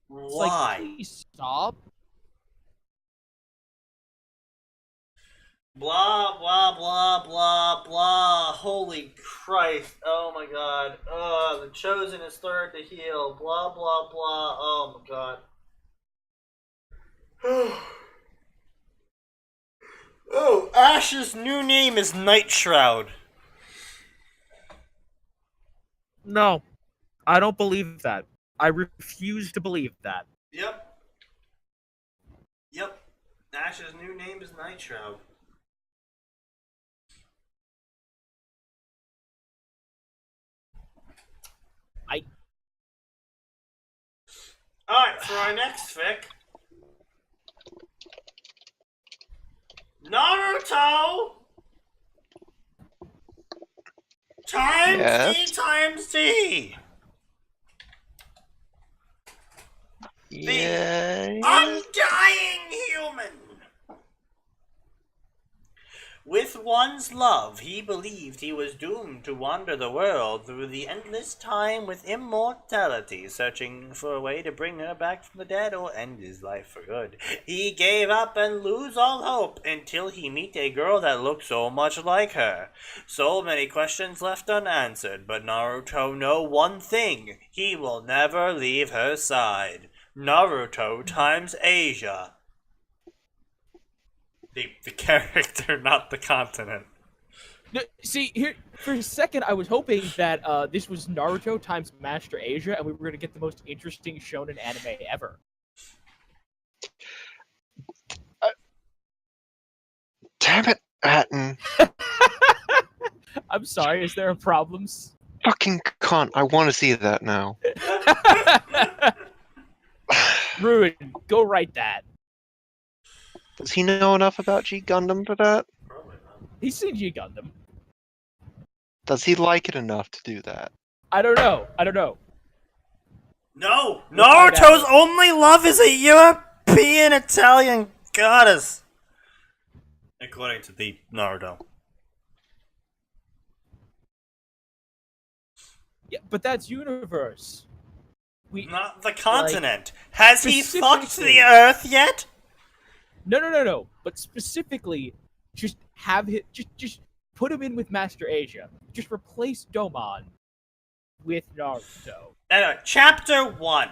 why? It's like, please stop. Blah, blah, blah, blah, blah. Holy Christ. Oh my god. The Chosen is third to heal. Blah, blah, blah. Oh my god. Oh, Ash's new name is Night Shroud. No, I don't believe that. I refuse to believe that. Yep. Yep. Ash's new name is Night Shroud. Alright, for our next fic. Naruto! Times Yes. D times D! Yeah. Undying human! With one's love, he believed he was doomed to wander the world through the endless time with immortality, searching for a way to bring her back from the dead or end his life for good. He gave up and lose all hope until he meet a girl that looked so much like her. So many questions left unanswered, but Naruto know one thing: he will never leave her side. Naruto times Asia. The character, not the continent. No, see, here for a second, I was hoping that this was Naruto times Master Asia, and we were going to get the most interesting shonen anime ever. Damn it, Atin. I'm sorry, is there a problem? Fucking cunt. I want to see that now. Ruin, go write that. Does he know enough about G Gundam for that? He's seen G Gundam. Does he like it enough to do that? I don't know. No! We'll find Naruto's out. only love is a European Italian goddess! According to the Naruto. Yeah, but that's universe. Not the continent. Has he fucked specifically- the Earth yet? No. But specifically, just have him. Just put him in with Master Asia. Just replace Domon with Naruto. Anyway, Chapter 1.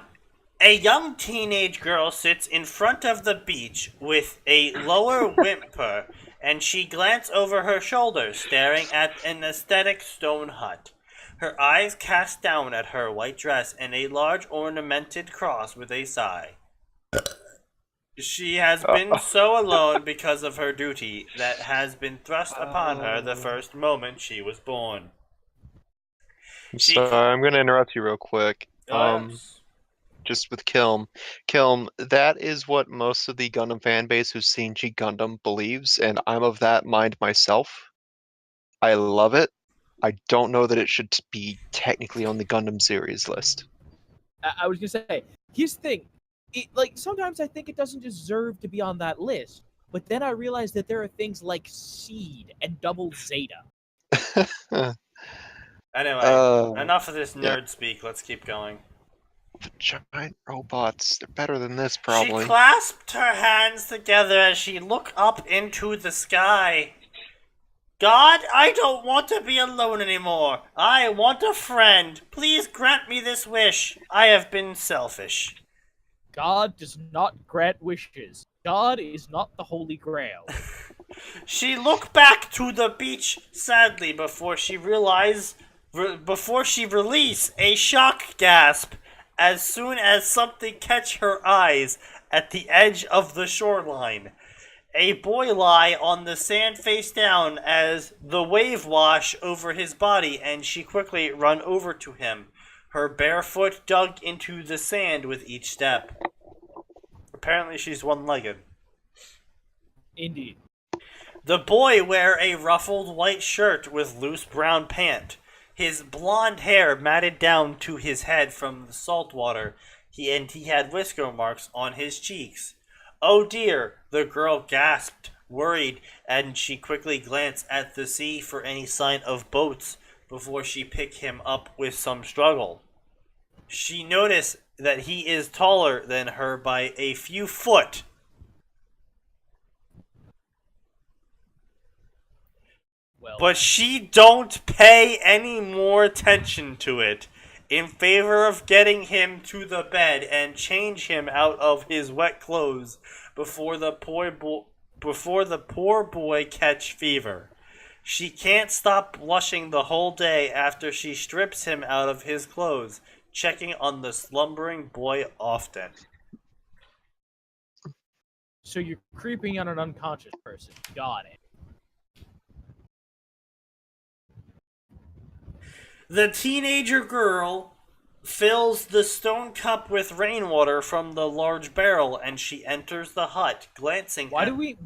A young teenage girl sits in front of the beach with a lower whimper, and she glances over her shoulder, staring at an aesthetic stone hut. Her eyes cast down at her white dress and a large ornamented cross with a sigh. She has been so alone because of her duty that has been thrust upon her the first moment she was born. So I'm gonna interrupt you real quick. Yes. Just with Kilm. Kilm, that is what most of the Gundam fan base who's seen G Gundam believes, and I'm of that mind myself. I love it. I don't know that it should be technically on the Gundam series list. I was gonna say, here's the thing. Like sometimes I think it doesn't deserve to be on that list, but then I realize that there are things like Seed and Double Zeta. Anyway, enough of this nerd yeah. speak. Let's keep going. The giant robots, they're better than this, probably. She clasped her hands together as she looked up into the sky. God, I don't want to be alone anymore. I want a friend. Please grant me this wish. I have been selfish. God does not grant wishes. God is not the Holy Grail. She looked back to the beach sadly before she released a shock gasp as soon as something catch her eyes at the edge of the shoreline. A boy lie on the sand face down as the wave wash over his body, and she quickly run over to him, her bare foot dug into the sand with each step. Apparently she's one-legged. Indeed. The boy wear a ruffled white shirt with loose brown pant. His blonde hair matted down to his head from the salt water. He had whisker marks on his cheeks. Oh dear, the girl gasped, worried, and she quickly glanced at the sea for any sign of boats before she picked him up with some struggle. She noticed that he is taller than her by a few foot. Well, But she don't pay any more attention to it, in favor of getting him to the bed and change him out of his wet clothes before the poor boy catch fever. She can't stop blushing the whole day after she strips him out of his clothes, checking on the slumbering boy often. so you're creeping on an unconscious person. Got it. The teenager girl fills the stone cup with rainwater from the large barrel, and she enters the hut, glancing Why at... do we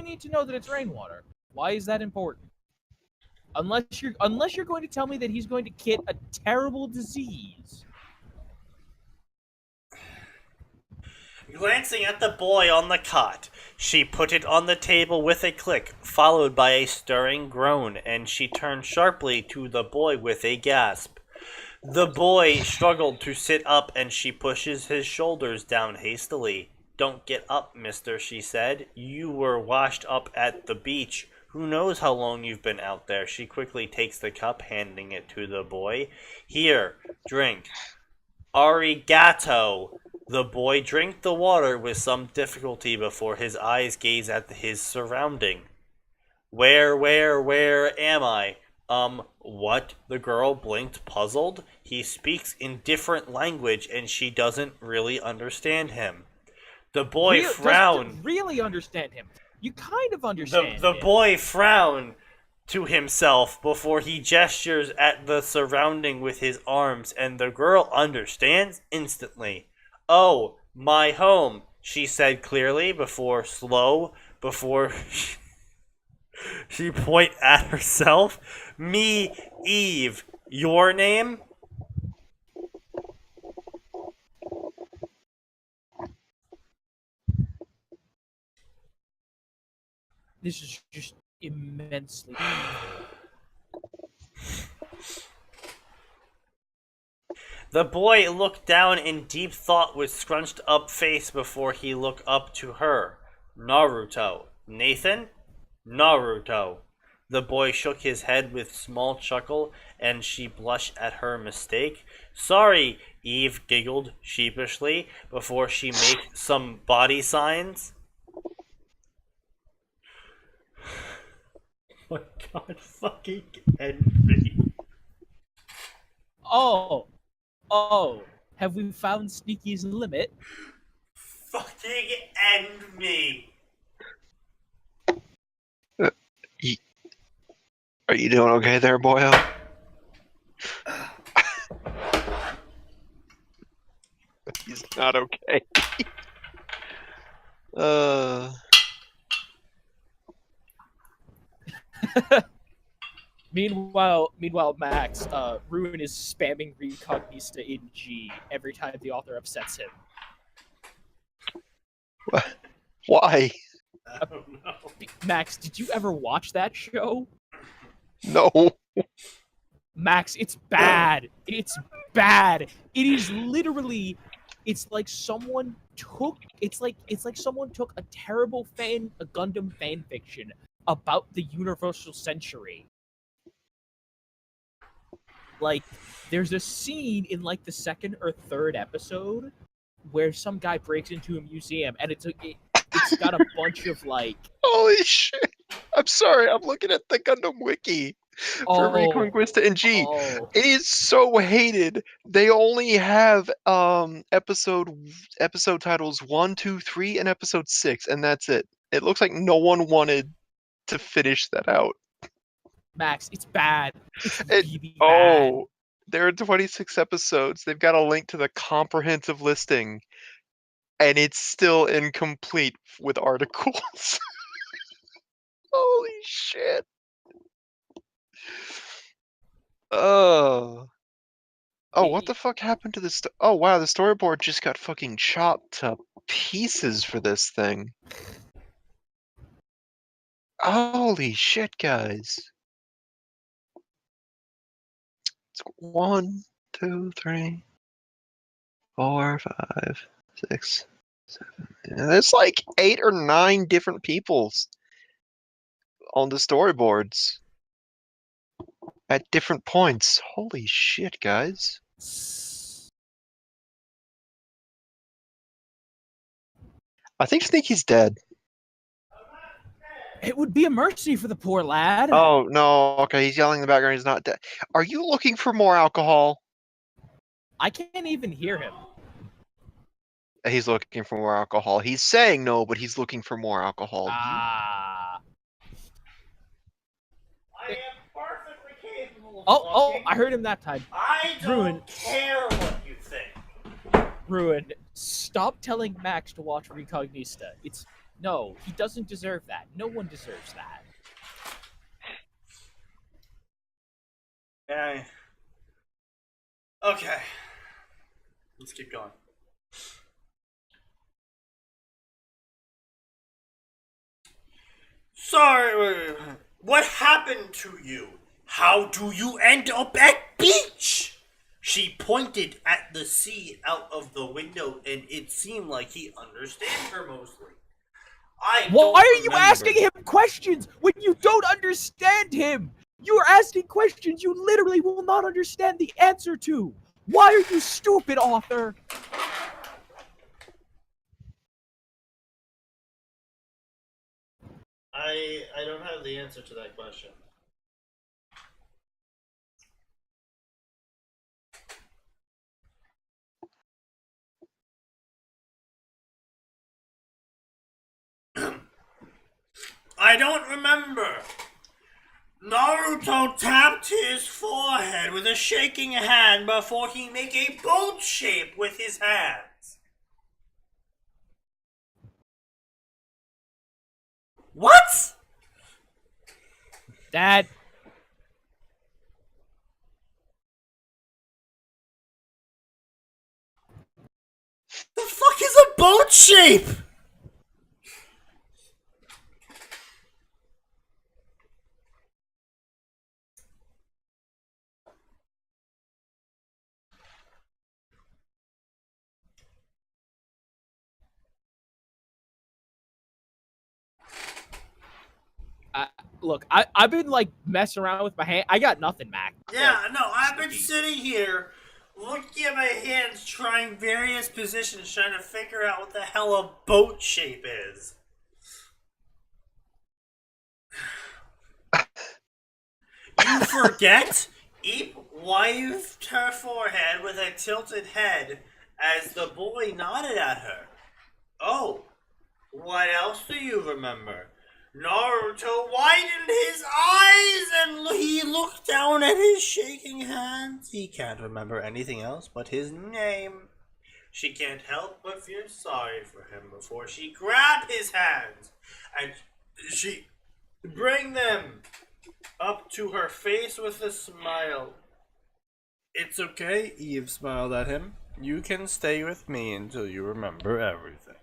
need to know that it's rainwater? Why is that important? Unless you're going to tell me that he's going to get a terrible disease. Glancing at the boy on the cot, she put it on the table with a click, followed by a stirring groan, and she turned sharply to the boy with a gasp. The boy struggled to sit up, and she pushes his shoulders down hastily. Don't get up, mister, she said. You were washed up at the beach. Who knows how long you've been out there? She quickly takes the cup, handing it to the boy. Here, drink. Arigato. The boy drank the water with some difficulty before his eyes gaze at his surrounding. Where am I? What? The girl blinked, puzzled. He speaks in different language and she doesn't really understand him. The boy frowned. Doesn't really understand him. You kind of understand The him. boy frowned to himself before he gestures at the surrounding with his arms, and the girl understands instantly. Oh, my home, she said clearly before she point at herself. Me, Eve. Your name? This is just immensely. The boy looked down in deep thought with scrunched up face before he looked up to her. Naruto. Nathan? Naruto. The boy shook his head with small chuckle, and she blushed at her mistake. Sorry, Eve giggled sheepishly before she made some body signs. Oh my god, fucking envy. Oh, have we found Sneaky's limit? fucking end me. Are you doing okay there, boyo? He's not okay. Meanwhile, Max, Ruin is spamming Recognista in G every time the author upsets him. Why? I don't know. Max, did you ever watch that show? No. Max, it's bad. It's bad. It is literally. It's like someone took. It's like someone took a terrible a Gundam fan fiction about the Universal Century. Like, there's a scene in like the second or third episode where some guy breaks into a museum, and it's got a bunch of like. Holy shit! I'm sorry. I'm looking at the Gundam wiki for Reconquista and G. It is so hated. They only have episode titles 1, 2, 3, and episode 6, and that's it. It looks like no one wanted to finish that out. Max, it's bad. It's really bad. Oh, there are 26 episodes. They've got a link to the comprehensive listing, and it's still incomplete with articles. Holy shit. Oh, what the fuck happened to this? Oh, wow, the storyboard just got fucking chopped to pieces for this thing. Holy shit, guys. It's 1, 2, 3, 4, 5, 6, 7. There's like 8 or 9 different peoples on the storyboards at different points. Holy shit, guys. I think Sneaky's dead. It would be a mercy for the poor lad. Oh, no. Okay, he's yelling in the background. He's not dead. Are you looking for more alcohol? I can't even hear him. He's looking for more alcohol. He's saying no, but he's looking for more alcohol. I am perfectly capable of Oh, I heard him that time. I don't Ruin. care what you think. Ruin, stop telling Max to watch Recognista. No, he doesn't deserve that. No one deserves that. Yeah. Okay. Let's keep going. Sorry, what happened to you? How do you end up at beach? She pointed at the sea out of the window, and it seemed like he understood her mostly. Why are you asking him questions when you don't understand him? You are asking questions you literally will not understand the answer to. Why are you stupid, author? I don't have the answer to that question. I don't remember. Naruto tapped his forehead with a shaking hand before he made a boat shape with his hands. What? Dad. The fuck is a boat shape? Look, I've been like messing around with my hand. I got nothing, Mac. Yeah, no, I've been sitting here looking at my hands, trying various positions, trying to figure out what the hell a boat shape is. You forget? Eep wiped her forehead with a tilted head as the boy nodded at her. Oh, what else do you remember? Naruto widened his eyes and he looked down at his shaking hands. He can't remember anything else but his name. She can't help but feel sorry for him before she grabbed his hands and she bring them up to her face with a smile. It's okay, Eve smiled at him. You can stay with me until you remember everything.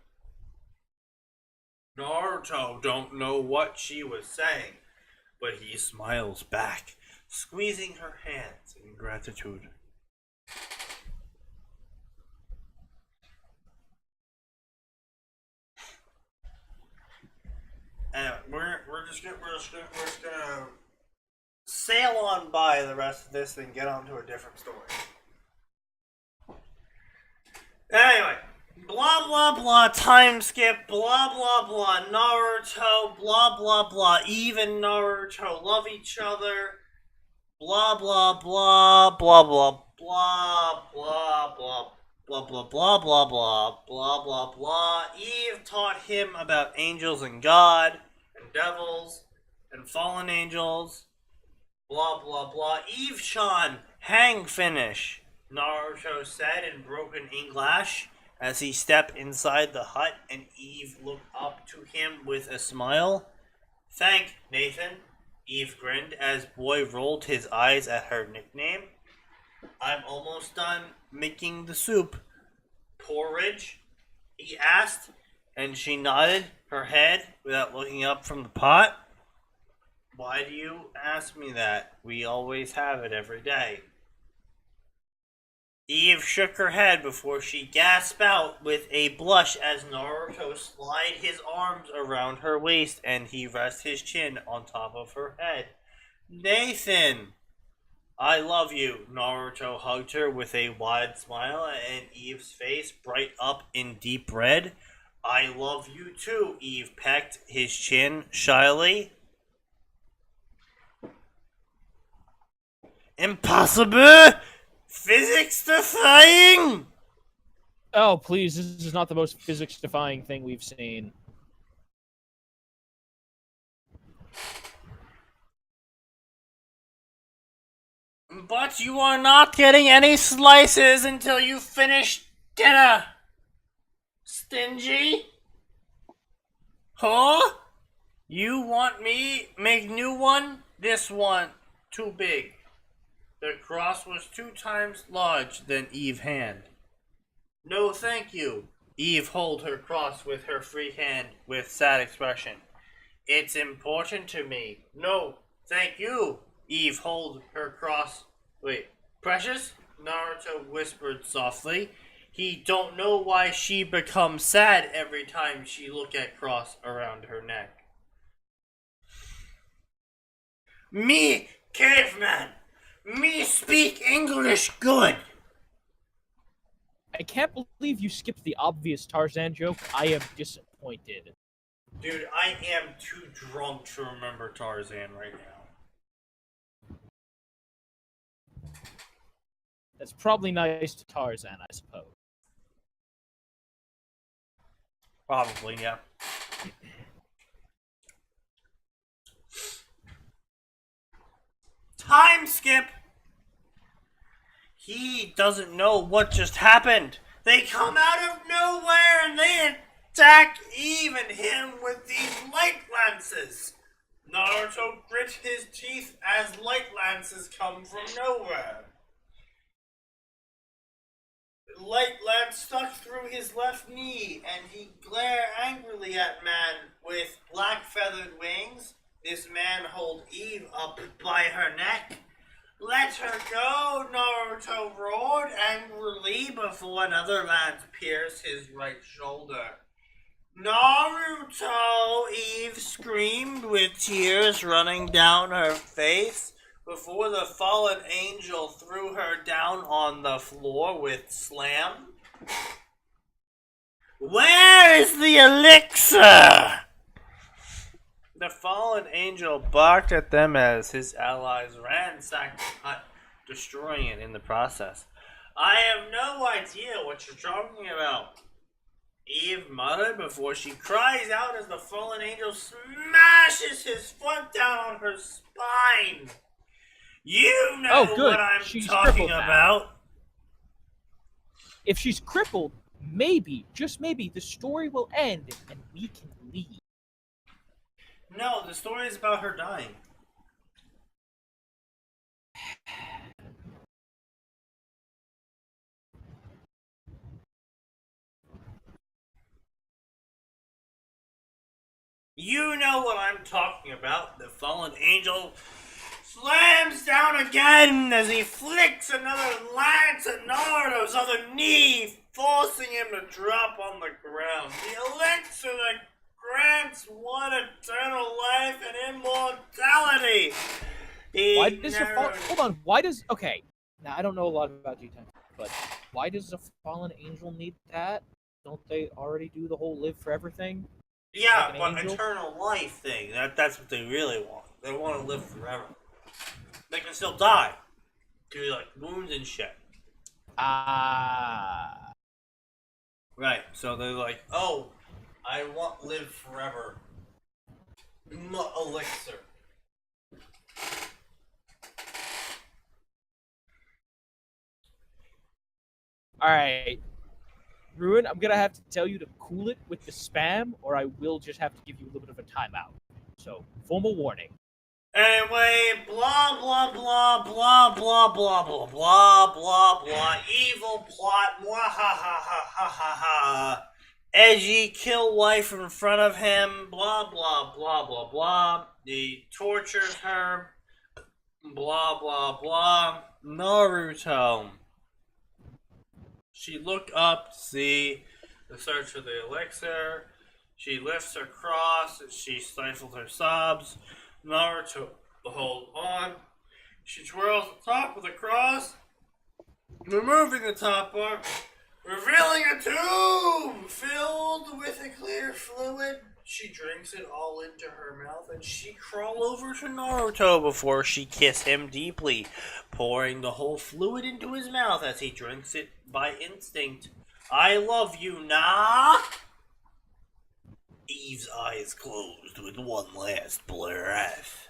Naruto don't know what she was saying, but he smiles back, squeezing her hands in gratitude. Anyway, we're just gonna sail on by the rest of this and get on to a different story. Anyway, blah blah blah, time skip, blah blah blah, Naruto, blah blah blah, Eve and Naruto love each other, blah blah blah, blah blah blah, blah blah blah blah blah blah blah blah blah blah. Eve taught him about angels and God, and devils, and fallen angels, blah blah blah. Eve-chan, hang finish, Naruto said in broken English as he stepped inside the hut and Eve looked up to him with a smile. Thank, Nathan, Eve grinned as Boy rolled his eyes at her nickname. I'm almost done making the soup. Porridge? He asked, and she nodded her head without looking up from the pot. Why do you ask me that? We always have it every day. Eve shook her head before she gasped out with a blush as Naruto slid his arms around her waist and he rested his chin on top of her head. Nathan! I love you, Naruto hugged her with a wide smile and Eve's face bright up in deep red. I love you too, Eve pecked his chin shyly. Impossible! Physics defying! Oh, please, this is not the most physics-defying thing we've seen. But you are not getting any slices until you finish dinner. Stingy? Huh? You want me make new one? This one too big. The cross was 2 times large than Eve's hand. No, thank you. Eve held her cross with her free hand with sad expression. It's important to me. No, thank you. Eve held her cross. Wait, Precious? Naruto whispered softly. He don't know why she becomes sad every time she look at cross around her neck. Me, caveman! Me speak English good! I can't believe you skipped the obvious Tarzan joke. I am disappointed. Dude, I am too drunk to remember Tarzan right now. That's probably nice to Tarzan, I suppose. Probably, yeah. Time skip! He doesn't know what just happened. They come out of nowhere and they attack Eve and him with these light lances. Naruto grit his teeth as light lances come from nowhere. The light lance stuck through his left knee and he glared angrily at man with black feathered wings. This man held Eve up by her neck. Let her go, Naruto roared angrily before another lance pierced his right shoulder. Naruto, Eve screamed with tears running down her face before the fallen angel threw her down on the floor with slam. Where is the elixir? The fallen angel barked at them as his allies ransacked the hut, destroying it in the process. I have no idea what you're talking about. Eve muttered before she cries out as the fallen angel smashes his foot down on her spine. You know what I'm talking about. If she's crippled, maybe, just maybe, the story will end and we can leave. No, the story is about her dying. You know what I'm talking about. The fallen angel slams down again as he flicks another lance at Naruto's other knee, forcing him to drop on the ground. The elixir that grants one eternal life and immortality. Why does hold on, why does... Okay, now I don't know a lot about G10, but why does a fallen angel need that? Don't they already do the whole live forever thing? Yeah, like but angel? eternal life thing, that's what they really want. They want to live forever. They can still die. Do like wounds and shit. Ah. Right, so they're like, oh, I want live forever. Elixir. Alright. Ruin, I'm gonna have to tell you to cool it with the spam, or I will just have to give you a little bit of a timeout. So, formal warning. Anyway, blah blah blah blah blah blah blah blah blah blah. Evil plot. Mwah ha ha ha ha ha ha. Edgy kill wife in front of him. Blah blah blah blah blah. He tortures her. Blah blah blah. Naruto. She looked up to see the search for the elixir. She lifts her cross and she stifles her sobs. Naruto, hold on. She twirls the top of the cross, removing the top bar, revealing a tube filled with a clear fluid. She drinks it all into her mouth and she crawls over to Naruto before she kisses him deeply, pouring the whole fluid into his mouth as he drinks it by instinct. I love you, nah. Eve's eyes closed with one last breath.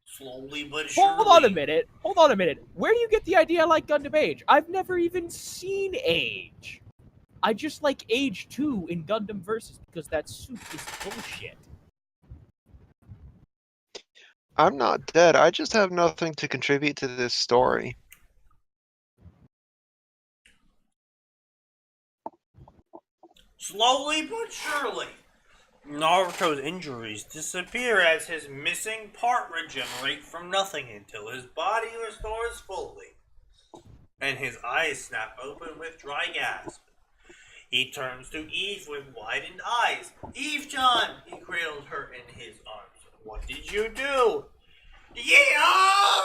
Slowly but surely. Hold on a minute. Where do you get the idea I like Gundam Age? I've never even seen Age. I just like Age 2 in Gundam Versus because that suit is bullshit. I'm not dead. I just have nothing to contribute to this story. Slowly but surely, Naruto's injuries disappear as his missing part regenerate from nothing until his body restores fully, and his eyes snap open with dry gasp. He turns to Eve with widened eyes. Eve-chan! He cradled her in his arms. What did you do? Yeah!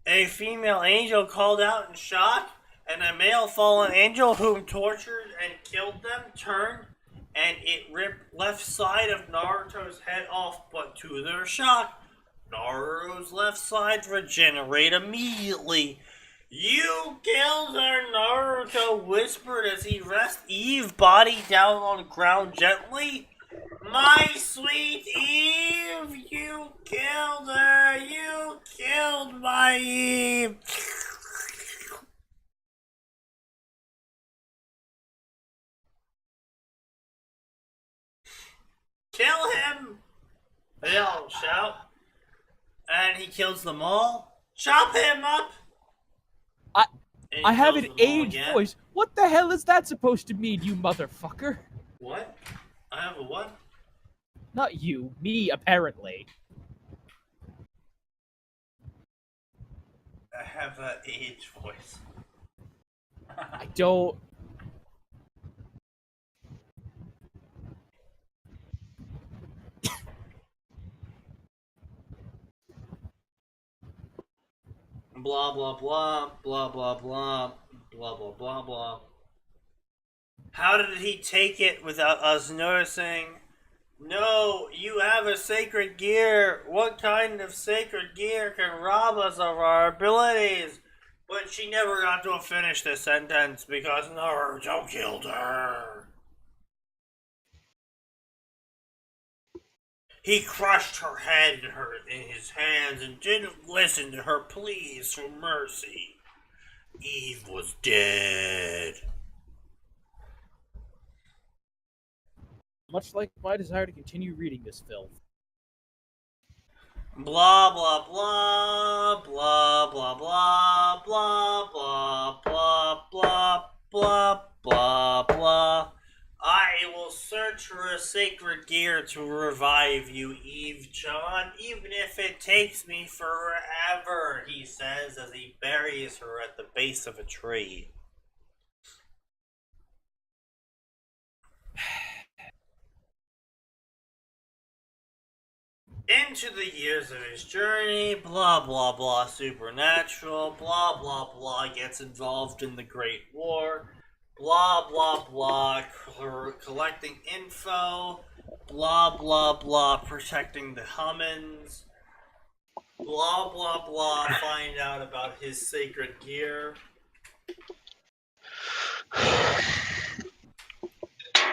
A female angel called out in shock, and a male fallen angel whom tortured and killed them turned, and it ripped left side of Naruto's head off, but to their shock, Naruto's left side regenerate immediately. You killed her, Naruto whispered as he rested Eve's body down on the ground gently. My sweet Eve, you killed her, you killed my Eve. Kill him! They all shout. And he kills them all. Chop him up! I have an Age voice. What the hell is that supposed to mean, you motherfucker? What? I have a what? Not you, me, apparently. I have an Age voice. I don't... Blah blah blah, blah blah blah, blah blah blah blah. How did he take it without us noticing? No, you have a sacred gear. What kind of sacred gear can rob us of our abilities? But she never got to finish the sentence because Naruto killed her. He crushed her head in his hands and didn't listen to her pleas for mercy. Eve was dead. Much like my desire to continue reading this filth. Blah blah blah blah blah blah blah blah blah blah blah blah blah. I will search for a sacred gear to revive you, Eve-chan, even if it takes me forever, he says as he buries her at the base of a tree. Into the years of his journey, blah blah blah supernatural, blah blah blah gets involved in the Great War, blah blah blah collecting info, blah blah blah protecting the Hummins, blah blah blah find out about his sacred gear.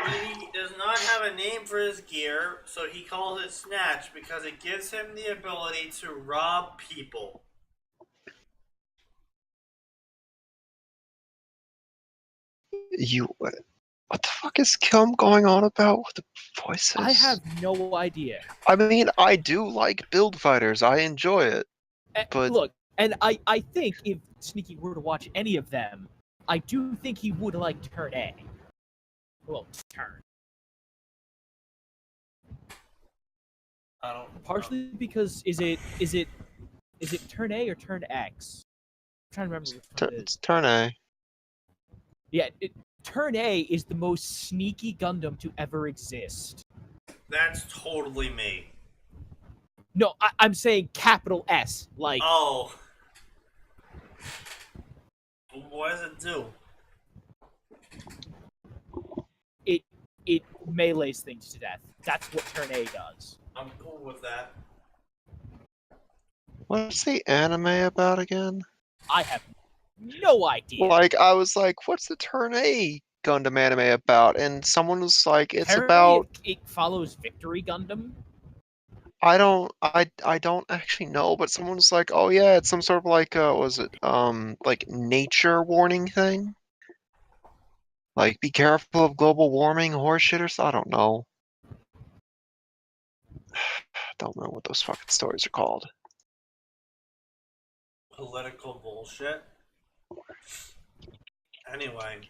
He does not have a name for his gear, so he calls it Snatch because it gives him the ability to rob people. What the fuck is Kim going on about with the voices? I have no idea. I mean, I do like build fighters. I enjoy it. But look, and I think if Sneaky were to watch any of them, I do think he would like Turn A. Well, Turn. I don't. Partially because is it Turn A or Turn X? I'm trying to remember which one it is. it's Turn A. Yeah, Turn A is the most sneaky Gundam to ever exist. That's totally me. No, I'm saying capital S, like. Oh. What does it do? It melees things to death. That's what Turn A does. I'm cool with that. What's the anime about again? I have no idea. Like, I was like, what's the Turn A Gundam anime about? And someone was like, it's Apparently about... It follows Victory Gundam. I don't actually know, but someone was like, oh yeah, it's some sort of like, was it, like nature warning thing? Like, be careful of global warming, horseshit, or I don't know. I don't know what those fucking stories are called. Political bullshit. Anyway.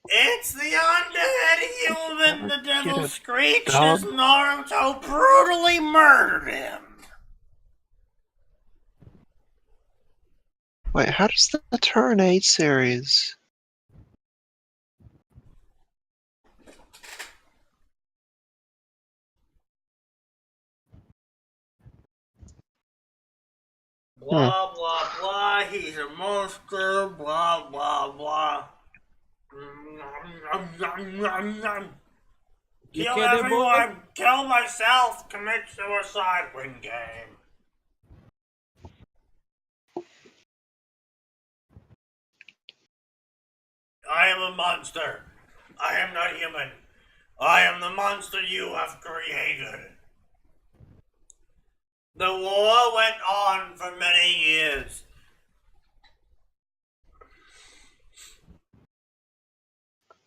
It's the undead human, the devil Screech, as Naruto brutally murdered him. Wait, how does the Turn 8 series... Blah, blah, blah, he's a monster, blah, blah, blah. Kill everyone, kill myself, commit suicide, win game. I am a monster. I am not human. I am the monster you have created. The war went on for many years.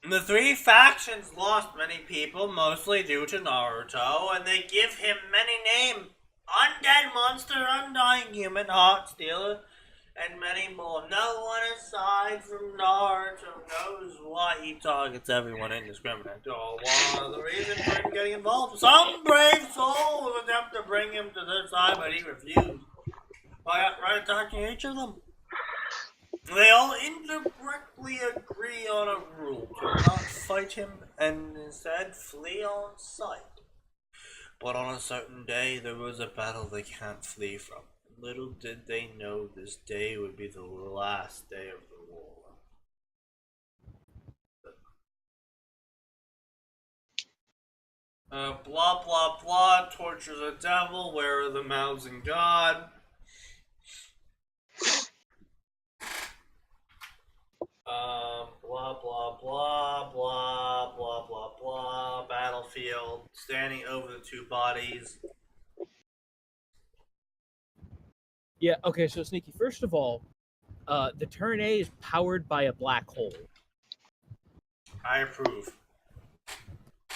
The three factions lost many people, mostly due to Naruto, and they give him many names. Undead monster, undying human, heart stealer, and many more. No one aside from Naruto knows why he targets everyone indiscriminately or what the reason for him getting involved. Some brave souls attempt to bring him to their side, but he refused. I got right talking to each of them. They all indirectly agree on a rule to not fight him and instead flee on sight. But on a certain day, there was a battle they can't flee from. Little did they know this day would be the last day of the war. Blah blah blah, torture the devil, where are the mouths in God? blah, blah, blah, blah, blah, blah, blah, battlefield, standing over the two bodies. Yeah, okay, so Sneaky, first of all, the Turn A is powered by a black hole. I approve.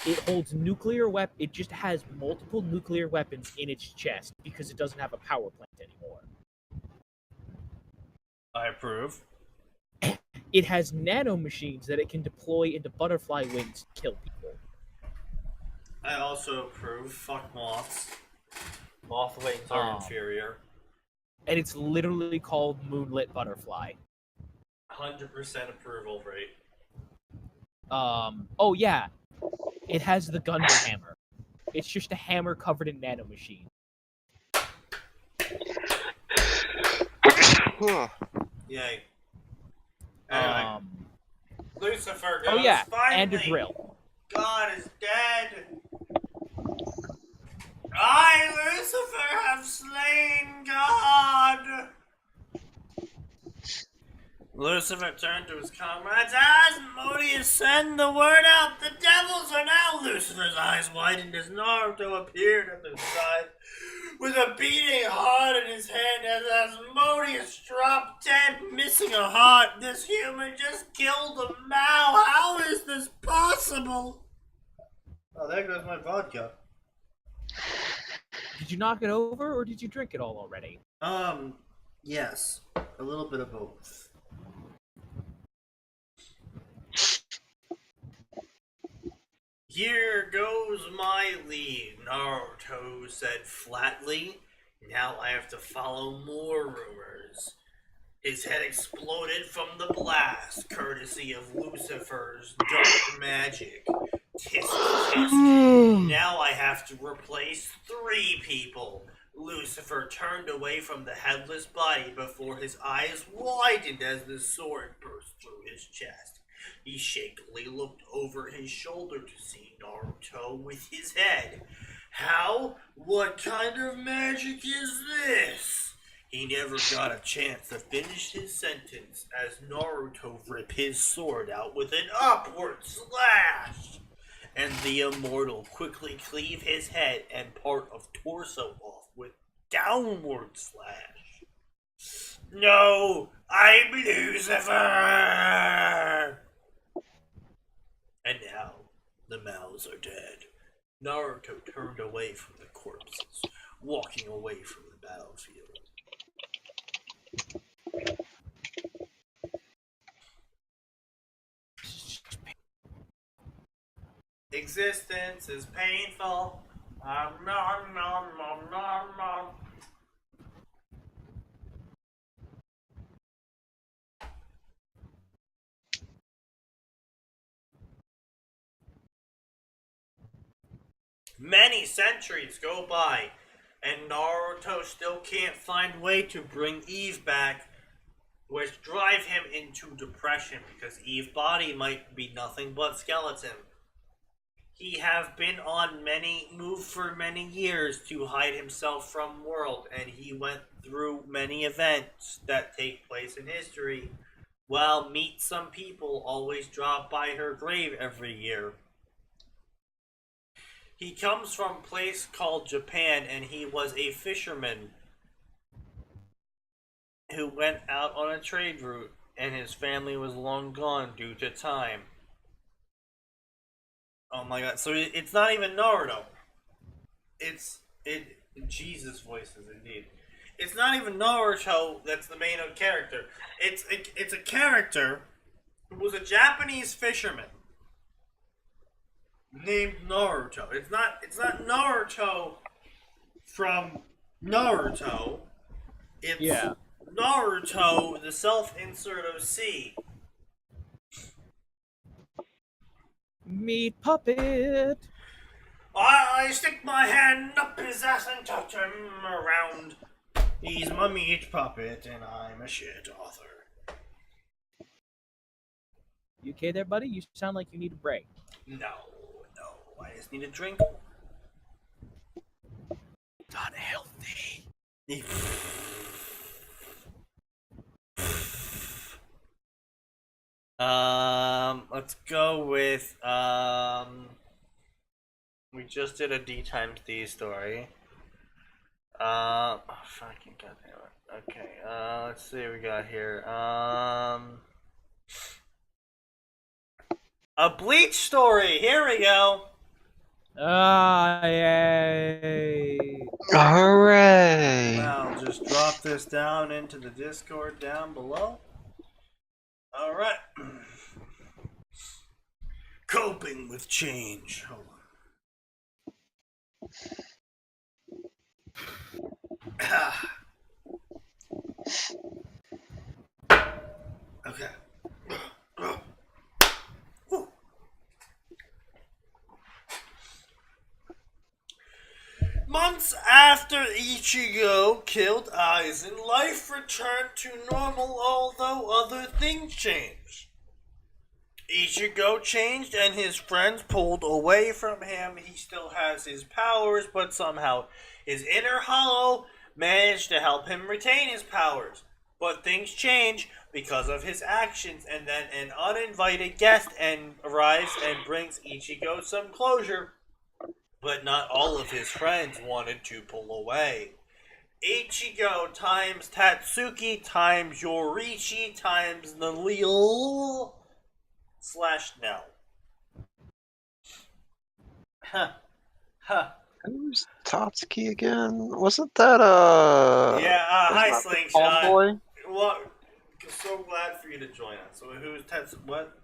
It holds nuclear It just has multiple nuclear weapons in its chest because it doesn't have a power plant anymore. I approve. It has nanomachines that it can deploy into butterfly wings to kill people. I also approve. Fuck moths. Moth wings are inferior. And it's literally called Moonlit Butterfly. 100% approval rate. Oh yeah. It has the Gundam hammer. It's just a hammer covered in nanomachine. Yay. Anyway. Lucifer goes, oh yeah, finally, and a drill. God is dead. I, Lucifer, have slain God. Lucifer turned to his comrades. Asmodeus, send the word out. The devils are now. Lucifer's eyes widened as Naruto appeared at their side with a beating heart in his hand as Asmodeus dropped dead, missing a heart. This human just killed a Mao. How is this possible? Oh, there goes my vodka. Did you knock it over, or did you drink it all already? Yes. A little bit of both. Here goes my lead, Naruto said flatly. Now I have to follow more rumors. His head exploded from the blast, courtesy of Lucifer's dark magic. Tisk tisk. Now I have to replace 3 people. Lucifer turned away from the headless body before his eyes widened as the sword burst through his chest. He shakily looked over his shoulder to see Naruto with his head. How? What kind of magic is this? He never got a chance to finish his sentence as Naruto ripped his sword out with an upward slash. And the immortal quickly cleave his head and part of torso off with downward slash. No, I'm Lucifer! And now, the Maos are dead. Naruto turned away from the corpses, walking away from the battlefield. Existence is painful. Nom, nom, nom, nom, nom. Many centuries go by, and Naruto still can't find a way to bring Eve back, which drive him into depression because Eve's body might be nothing but skeleton. He have been on move for many years to hide himself from world, and he went through many events that take place in history. While meet some people always drop by her grave every year. He comes from a place called Japan, and he was a fisherman who went out on a trade route, and his family was long gone due to time. Oh my god, so it's not even Naruto. Jesus voices indeed. It's not even Naruto that's the main character. It's a character who was a Japanese fisherman named Naruto. It's not Naruto from Naruto. It's Naruto, the self-insert of C. Meat puppet. I stick my hand up his ass and touch him around. He's my meat puppet, and I'm a shit author. You okay there, buddy? You sound like you need a break. No, I just need a drink. Not healthy. Let's go with we just did a D times D story. Oh fucking goddamn it. Okay, let's see what we got here. A Bleach story. Here we go. Ah, yay! Hooray! I'll just drop this down into the Discord down below. All right. Coping with change. Hold on. Okay. Whew. Months after Ichigo killed Aizen, life returned to normal, although other things changed. Ichigo changed and his friends pulled away from him. He still has his powers, but somehow his inner hollow managed to help him retain his powers. But things change because of his actions, and then an uninvited guest arrives and brings Ichigo some closure. But not all of his friends wanted to pull away. Ichigo times Tatsuki times Yorichi times Nalil / Nell. Huh. Who's Tatsuki again? Wasn't that Yeah, hi Slingshot. Homeboy? Well, so glad for you to join us. So who's Tatsuki? What?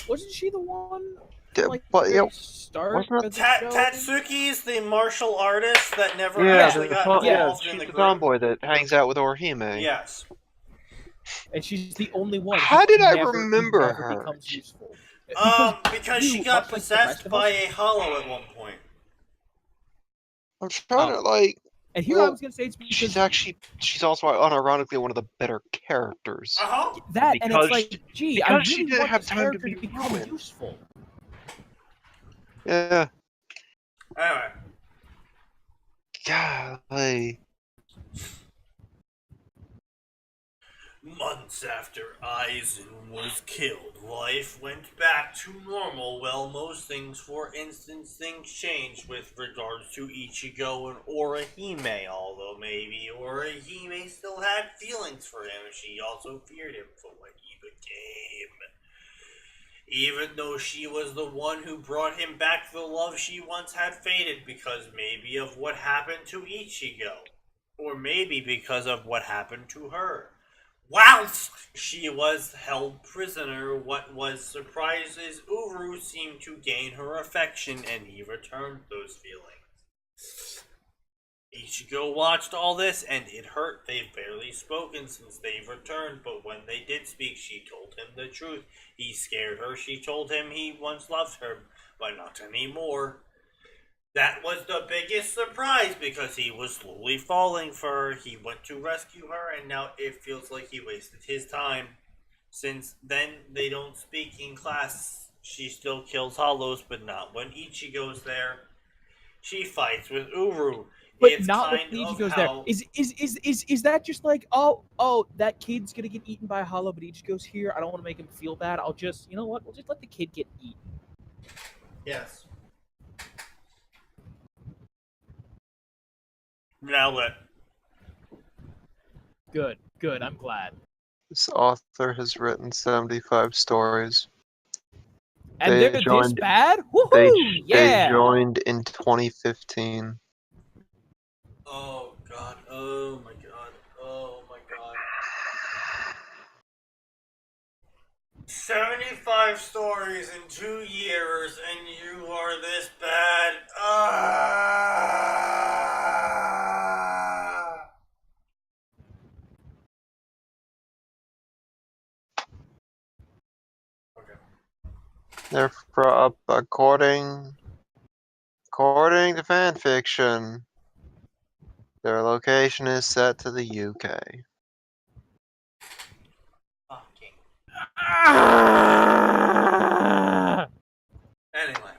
Wasn't she the one? Like, But yeah, start wasn't of the show? Tatsuki's the martial artist that never yeah, actually got yeah, involved she's in the the group. tomboy that hangs out with Orihime. Yes. And she's the only one. How who did I never, remember never her? becomes useful. Because she got much like the possessed rest of by us- a hollow at one point. I'm trying to And here well, I was gonna say it's because she's also unironically one of the better characters. that, and because it's like, gee, I because she really didn't want have this time to character be to become ruined. useful. Yeah. Anyway. Golly. Months after Aizen was killed, life went back to normal. Well, most things, for instance, things changed with regards to Ichigo and Orihime, although maybe Orihime still had feelings for him. She also feared him for what he became. Even though she was the one who brought him back the love she once had faded because maybe of what happened to Ichigo. Or maybe because of what happened to her. Whilst she was held prisoner, what was surprised is Uru seemed to gain her affection and he returned those feelings. Ichigo watched all this and it hurt. They've barely spoken since they've returned, but when they did speak, she told him the truth. He scared her. She told him he once loved her, but not anymore. That was the biggest surprise because he was slowly falling for her. He went to rescue her, and now it feels like he wasted his time. Since then, they don't speak in class. She still kills hollows, but not when Ichigo's there. She fights with Uru. But It's not when kind Ichigo's of there. how... Is that just like, oh, that kid's gonna get eaten by a hollow, but Ichigo's here. I don't want to make him feel bad. I'll just, you know what? We'll just let the kid get eaten. Yes. Now what? Good. I'm glad. This author has written 75 stories. And They they're joined- this bad? Woohoo! They Yeah. joined in 2015. Oh god. Oh my god. Oh my god. 75 stories in 2 years and you are this bad. Okay. They're according to fanfiction, their location is set to the UK. Fucking. Anyway.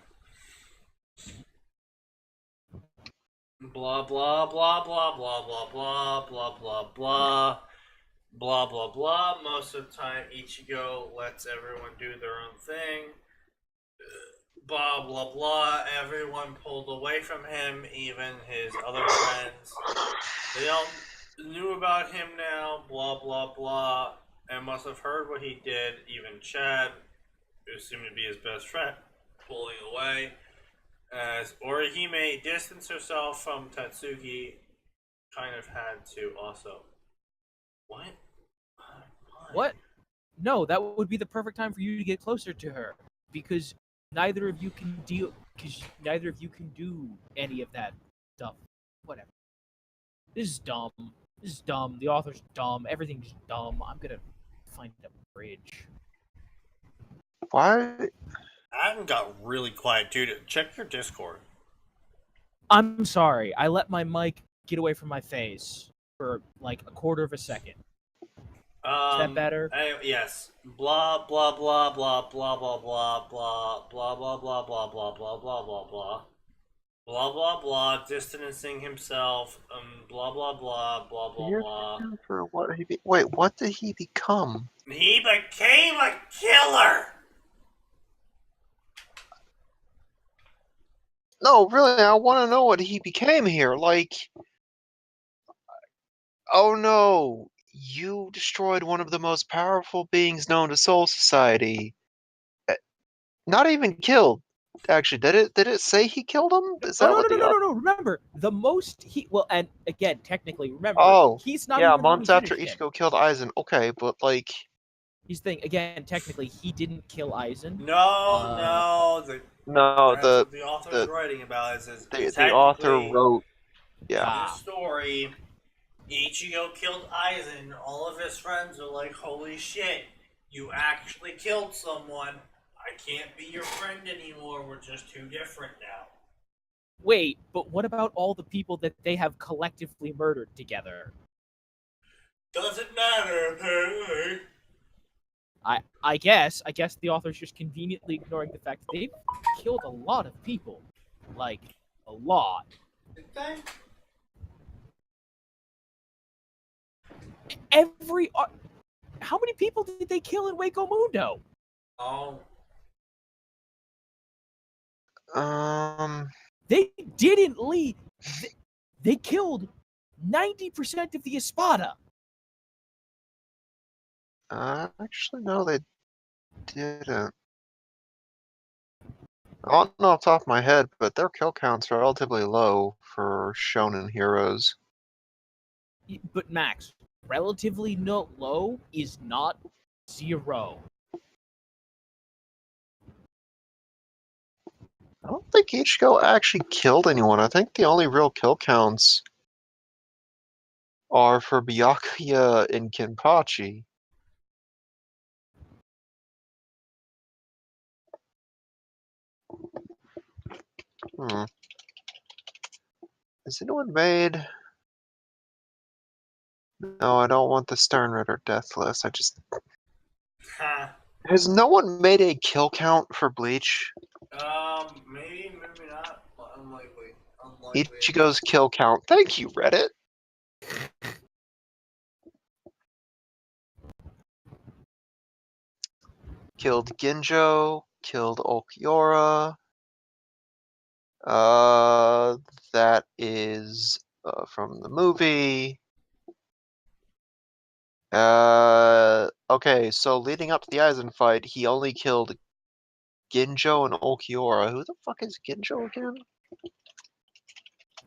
Blah blah blah blah blah blah blah blah blah blah. blah blah blah. Most of the time, Ichigo lets everyone do their own thing. Blah blah blah. Everyone pulled away from him, even his other friends. They all knew about him now. Blah blah blah, and must have heard what he did. Even Chad, who seemed to be his best friend, pulling away. As Orihime distanced herself from Tatsuki, kind of had to also. What? What? No, that would be the perfect time for you to get closer to her, because neither of you can do any of that stuff. Whatever. This is dumb. This is dumb. The author's dumb. Everything's dumb. I'm gonna find a bridge. Why? Adam got really quiet, dude. Check your Discord. I'm sorry. I let my mic get away from my face for like a quarter of a second. Is that better? Yes. Blah blah blah blah blah blah blah blah blah blah blah blah blah blah blah blah blah blah blah blah. Distancing himself. Blah blah blah blah blah blah. For what wait, what did he become? He became a killer. No, really, I want to know what he became here. Like, oh no, you destroyed one of the most powerful beings known to Soul Society. Not even killed. Actually, did it say he killed him? Is that what no. Remember, the most and again, technically, remember, he's not yeah, even months after finished Ichigo killed Aizen. Okay, but like, he's the thing again. Technically, he didn't kill Aizen. No. no, That's what the author's writing about is the author wrote, in the story, Ichigo killed Aizen. All of his friends are like, "Holy shit, you actually killed someone! I can't be your friend anymore. We're just too different now." Wait, but what about all the people that they have collectively murdered together? Doesn't matter, apparently. I guess the author's just conveniently ignoring the fact that they've killed a lot of people. Like, a lot. Did they? How many people did they kill in Waco Mundo? Oh. They didn't leave. They killed 90% of the Espada. Actually, no, they didn't. I don't know off the top of my head, but their kill counts are relatively low for shonen heroes. But Max, relatively low is not 0. I don't think Ichigo actually killed anyone. I think the only real kill counts are for Byakuya and Kenpachi. Has anyone made... No, I don't want the Sternritter death list. I just... Has no one made a kill count for Bleach? Maybe not. Unlikely. Ichigo's kill count. Thank you, Reddit. Killed Ginjo. Killed Ulquiorra. That is from the movie. Okay, so leading up to the Aizen fight, he only killed Ginjo and Ulquiorra. Who the fuck is Ginjo again?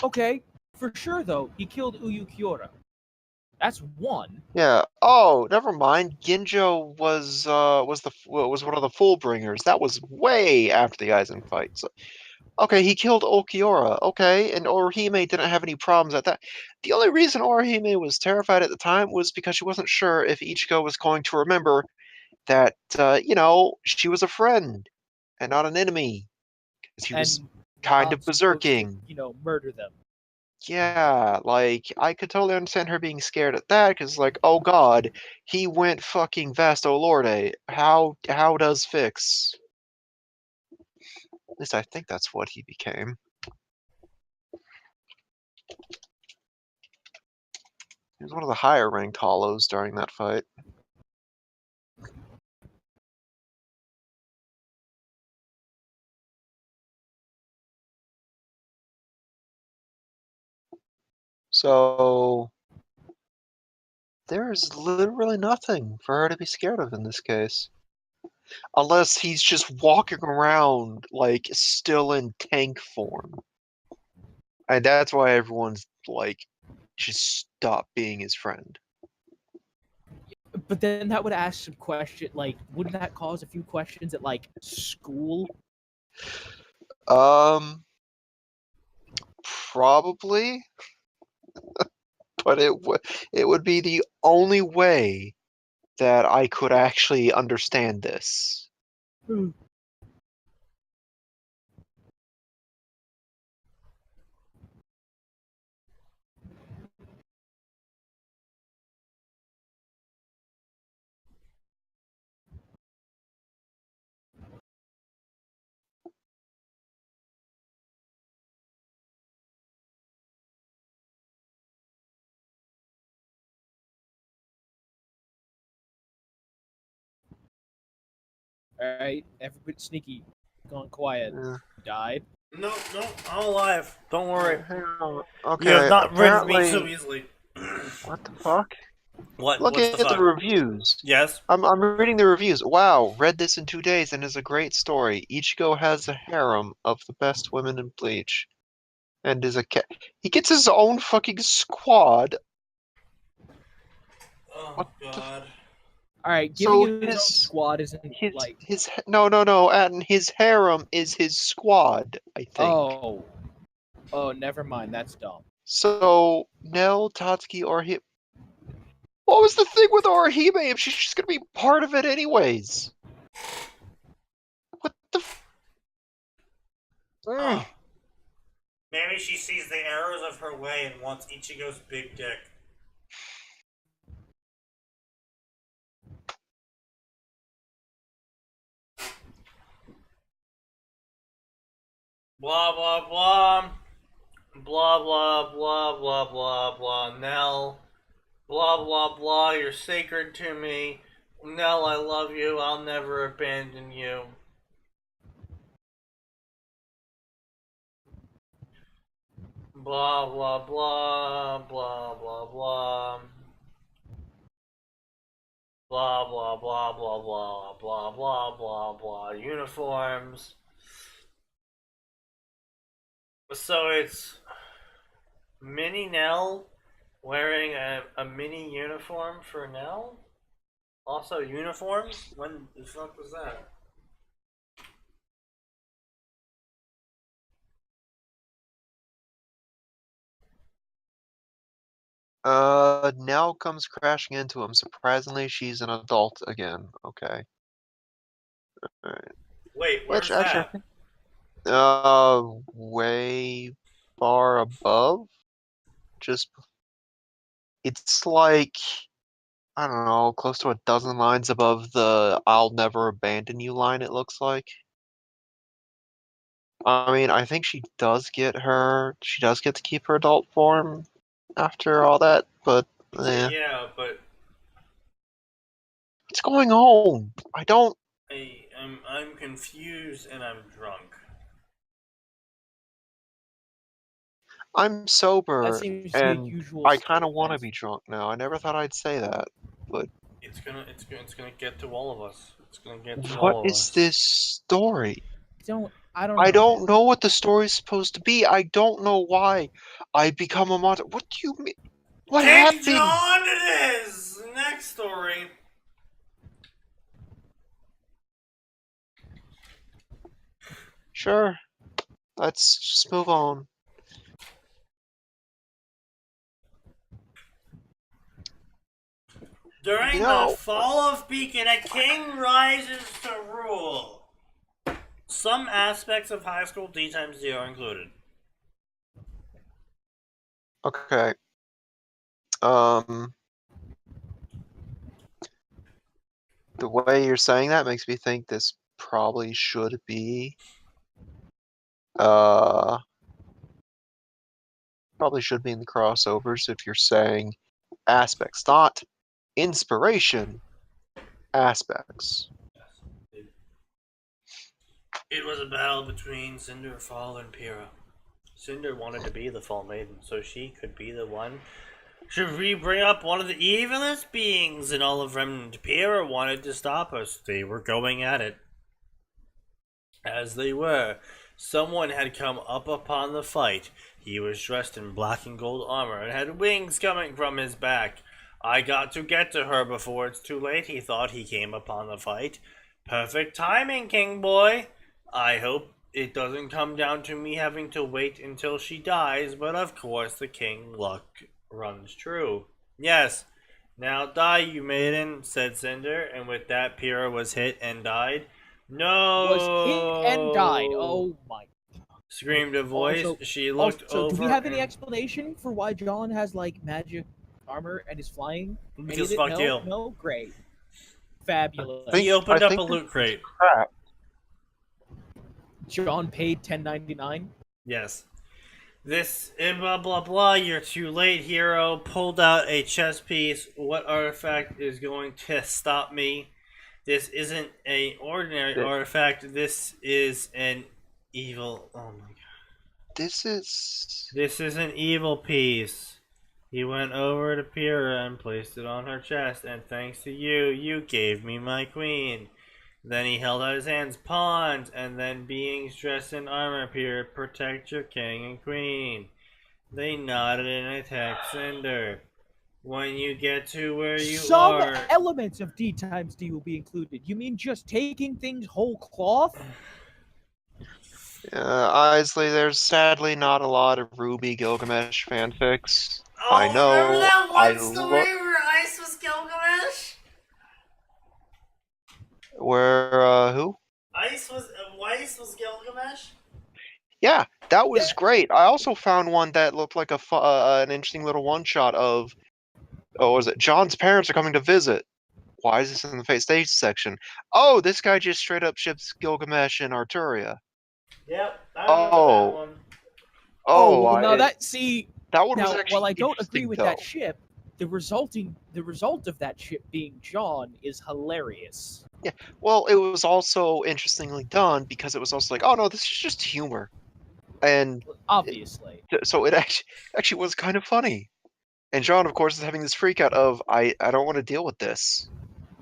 Okay, for sure though, he killed Ulquiorra. That's one. Yeah. Oh, never mind. Ginjo was one of the Fullbringers. That was way after the Aizen fight. So, okay, he killed Ulquiorra. Okay, and Orihime didn't have any problems at that. The only reason Orihime was terrified at the time was because she wasn't sure if Ichigo was going to remember that, she was a friend and not an enemy. Because he was kind of berserking. Murder them. Yeah, like, I could totally understand her being scared at that, because, like, oh god, he went fucking Vasto Lorde. How does fix? At least I think that's what he became. He was one of the higher ranked hollows during that fight. So there's literally nothing for her to be scared of in this case. Unless he's just walking around, like, still in tank form. And that's why everyone's like, just stop being his friend. But then that would ask some question, like, wouldn't that cause a few questions at, like, school? Probably. But it would be the only way that I could actually understand this. Alright, everybody sneaky, gone quiet. Yeah. Died. No, I'm alive. Don't worry. Hang on. You Okay, have not rid of me apparently... so easily. What the fuck? What's Looking the at fuck? the reviews. Yes. I'm reading the reviews. Wow, read this in 2 days and is a great story. Ichigo has a harem of the best women in Bleach. And is a he gets his own fucking squad. Oh What god. Alright, So giving him his own squad isn't, like... no, and his harem is his squad, I think. Oh, never mind, that's dumb. So, Nell, Tatsuki, Orihime... What was the thing with Orihime if she's just gonna be part of it anyways? What the Oh. Maybe she sees the errors of her way and wants Ichigo's big dick. Blah blah blah. Blah blah blah blah blah blah. Nell. Blah blah blah. You're sacred to me. Nell, I love you. I'll never abandon you. Blah blah blah blah blah blah. Blah blah blah blah blah blah blah blah blah. Uniforms. So it's Mini Nell wearing a mini uniform for Nell? Also uniforms? When the fuck was that? Nell comes crashing into him. Surprisingly, she's an adult again. Okay. Alright. Wait, where's Which, actually, I that? think... way far above? Just... It's like... I don't know, close to a dozen lines above the I'll never abandon you line, it looks like. I mean, I think she does get to keep her adult form after all that, but Yeah, but what's going on? I'm confused and I'm drunk. I'm sober That seems to be a and usual I state kind of of want to things. be drunk now. I never thought I'd say that, but It's gonna get to all of us. It's gonna get to what all of is us. this story? I don't I know. don't know what the story's supposed to be. I don't know why I become a monster. What do you mean? What King happened? John it is! Next story. Sure. Let's just move on. During the fall of Beacon, a king rises to rule. Some aspects of high school D times D are included. Okay. The way you're saying that makes me think this probably should be probably should be in the crossovers if you're saying aspects, not inspiration, aspects. It was a battle between Cinder, Fall, and Pyrrha. Cinder wanted to be the Fall Maiden, so she could be the one. Should we bring up one of the evilest beings in all of Remnant? Pyrrha wanted to stop us. They were going at it. As they were, someone had come up upon the fight. He was dressed in black and gold armor and had wings coming from his back. I got to get to her before it's too late, he thought. He came upon the fight. Perfect timing, King Boy. I hope it doesn't come down to me having to wait until she dies, but of course the king luck runs true. Yes. Now die, you maiden, said Cinder, and with that Pyrrha was hit and died. No! Was hit and died. Oh my. Screamed a voice. Also- She looked over. Do we have any and- explanation for why John has like magic armor and is flying? Because Any of it? fuck no, you. No, great, fabulous. think- He opened I up a think loot crate. Crap. John paid $10.99. Yes. This blah blah blah, you're too late, hero. Pulled out a chess piece. What artifact is going to stop me? This isn't an ordinary artifact. This is an evil. Oh my god. This is. This is an evil piece. He went over to Pyrrha and placed it on her chest, and thanks to you, you gave me my queen. Then he held out his hands, pawns, and then beings dressed in armor appeared. Protect your king and queen. They nodded and attacked Cinder. When you get to where you Some are... elements of D times D will be included. You mean just taking things whole cloth? Isley, there's sadly not a lot of Ruby Gilgamesh fanfics. Oh, I know. remember that one I story lo- where Ice was Gilgamesh? Where, who? Ice was Gilgamesh? Yeah, that was great. I also found one that looked like an interesting little one-shot of, was it? John's parents are coming to visit. Why is this in the face stage section? Oh, this guy just straight up ships Gilgamesh and Arturia. Yep, I remember Oh. that one. Oh, well, now I- that see that one was now, actually while I don't interesting, agree with though. that ship, the result of that ship being John is hilarious. Well, it was also interestingly done because it was also like, oh no, this is just humor, and Obviously. so it actually was kind of funny. And John, of course, is having this freak out of I don't want to deal with this.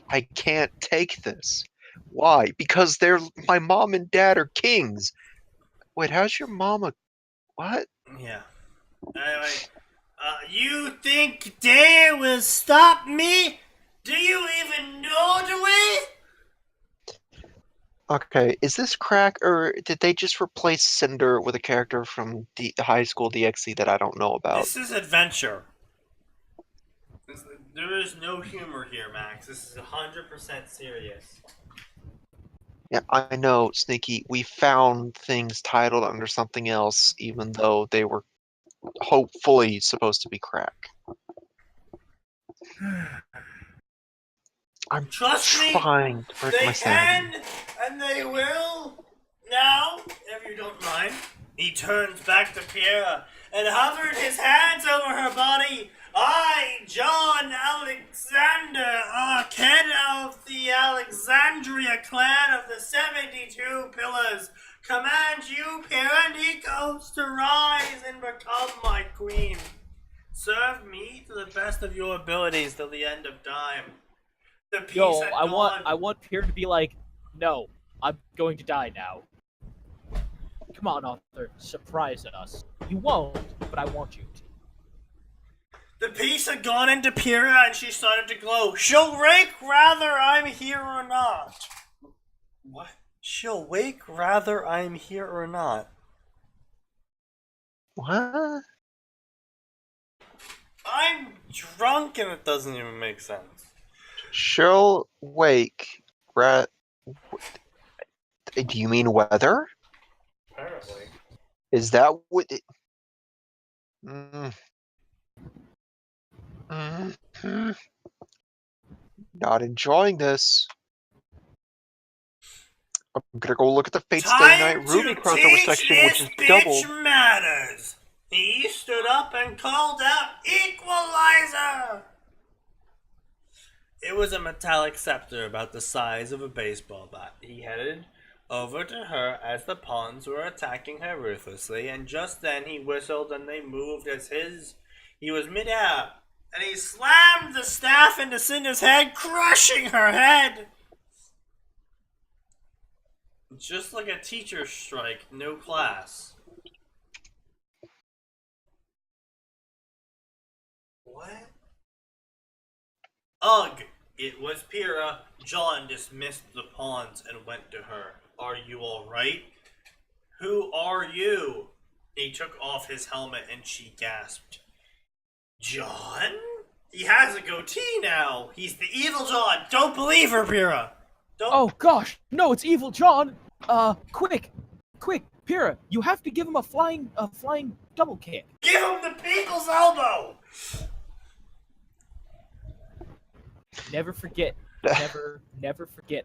I can't take this. Why? Because my mom and dad are kings. Wait, how's your mama? What? Yeah. Anyway, you think they will stop me? Do you even know the way? Okay, is this crack or did they just replace Cinder with a character from the high school DxD that I don't know about? This is adventure. There is no humor here, Max. This is 100% serious. Yeah, I know, Sneaky. We found things titled under something else, even though they were hopefully supposed to be crack. I'm Trust me, trying to break they my sanity. can, and they will. Now, if you don't mind, he turns back to Pyrrha and hovered his hands over her body. I, John Alexander, head of the Alexandria clan of the 72 Pillars, command you, Pyrrha Nikos, to rise and become my queen. Serve me to the best of your abilities till the end of time. The peace Yo, had I gone. want Pierre to be like, no, I'm going to die now. Come on, Arthur, surprise us. You won't, but I want you to. The piece had gone into Pyrrha and she started to glow. She'll wake rather I'm here or not. What? She'll wake rather I'm here or not. What? I'm drunk and it doesn't even make sense. She'll wake. Do you mean weather? Apparently. Is that what? Not enjoying this. I'm gonna go look at the Fate Stay Night Ruby crossover section, which is double. Matters. He stood up and called out, Equalizer! It was a metallic scepter about the size of a baseball bat. He headed over to her as the pawns were attacking her ruthlessly, and just then he whistled and they moved as he was midair, and he slammed the staff into Cinder's head, crushing her head. Just like a teacher strike, no class. What? Ugh! It was Pyrrha. John dismissed the pawns and went to her. Are you alright? Who are you? He took off his helmet and she gasped. John? He has a goatee now. He's the evil John. Don't believe her, Pyrrha. Don't. Oh gosh, no, it's evil John. Quick, Pyrrha, you have to give him a flying double kick. Give him the people's elbow. Never forget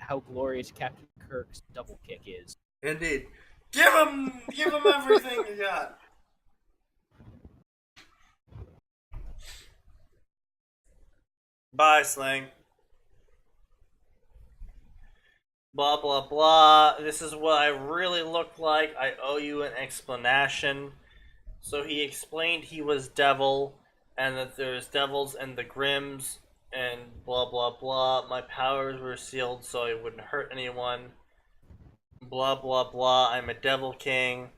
how glorious Captain Kirk's double kick is. Indeed. Give him everything you got. Bye, Sling. Blah, blah, blah. This is what I really look like. I owe you an explanation. So he explained he was devil, and that there's devils and the Grims, and blah, blah, blah. My powers were sealed so I wouldn't hurt anyone. Blah, blah, blah. I'm a devil king.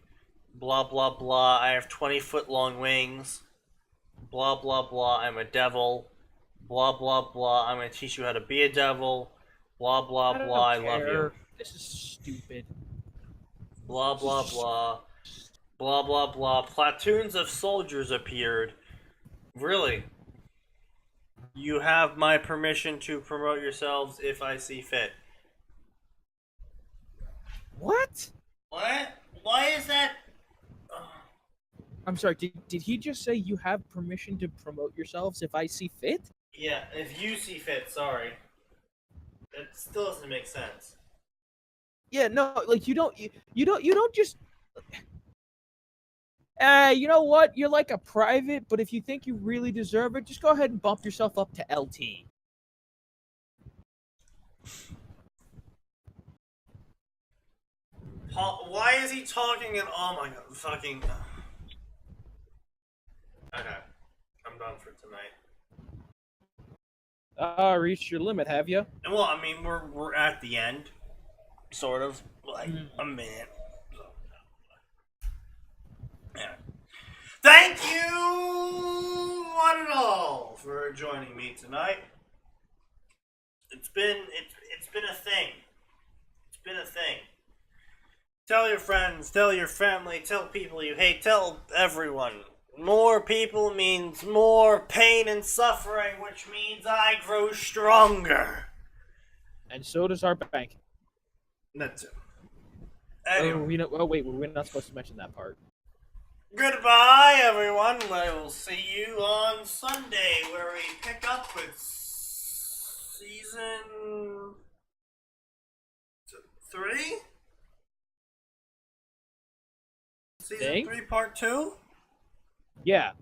Blah, blah, blah. I have 20-foot long wings. Blah, blah, blah. I'm a devil. Blah, blah, blah. I'm going to teach you how to be a devil. Blah, blah, blah. I love you. This is stupid. Blah, blah, blah. Blah, blah, blah. Platoons of soldiers appeared. Really? You have my permission to promote yourselves if I see fit. What? What? Why is that? I'm sorry, did he just say you have permission to promote yourselves if I see fit? Yeah, if you see fit, sorry. It still doesn't make sense. Yeah, no, like you don't just you know what? You're like a private, but if you think you really deserve it, just go ahead and bump yourself up to LT. Why is he talking in? Oh my god, fucking. Okay, I'm done for tonight. Reached your limit, have you? Well, I mean, we're at the end, sort of, like a minute. So, yeah. Thank you, one and all, for joining me tonight. It's been a thing. It's been a thing. Tell your friends, tell your family, tell people you hate, tell everyone. More people means more pain and suffering, which means I grow stronger. And so does our bank. That's it. Anyway. Anyway. Wait, we're not supposed to mention that part. Goodbye, everyone. I will see you on Sunday, where we pick up with season 3? Season 3, part 2? Yeah.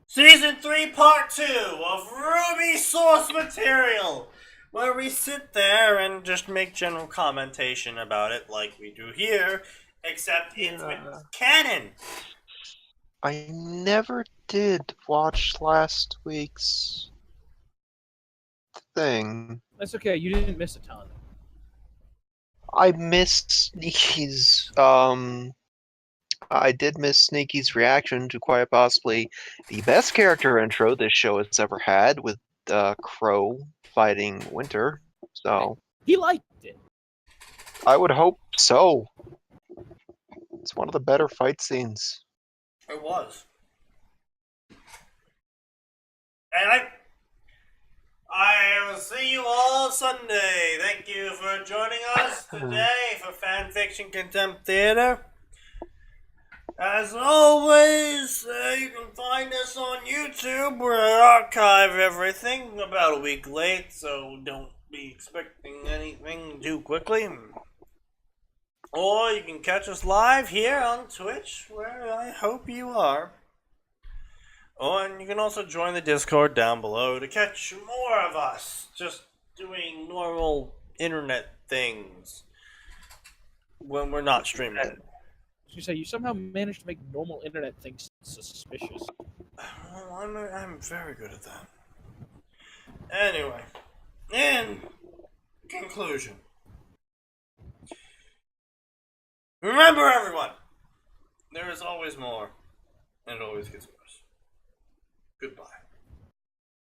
Season 3, part 2 of Ruby Source Material, where we sit there and just make general commentation about it like we do here, except it's with canon. I never did watch last week's thing. That's okay, you didn't miss a ton. I missed Sneaky's, I did miss Sneaky's reaction to quite possibly the best character intro this show has ever had, with Crow fighting Winter. So He liked it. I would hope so. It's one of the better fight scenes. It was. And I will see you all Sunday. Thank you for joining us today for Fanfiction Contempt Theater. As always, you can find us on YouTube, where I archive everything about a week late, so don't be expecting anything too quickly. Or you can catch us live here on Twitch, where I hope you are. Oh, and you can also join the Discord down below to catch more of us just doing normal internet things when we're not streaming. You say you somehow managed to make normal internet things suspicious. Well, I'm very good at that. Anyway, in conclusion, remember everyone, there is always more, and it always gets worse. Goodbye.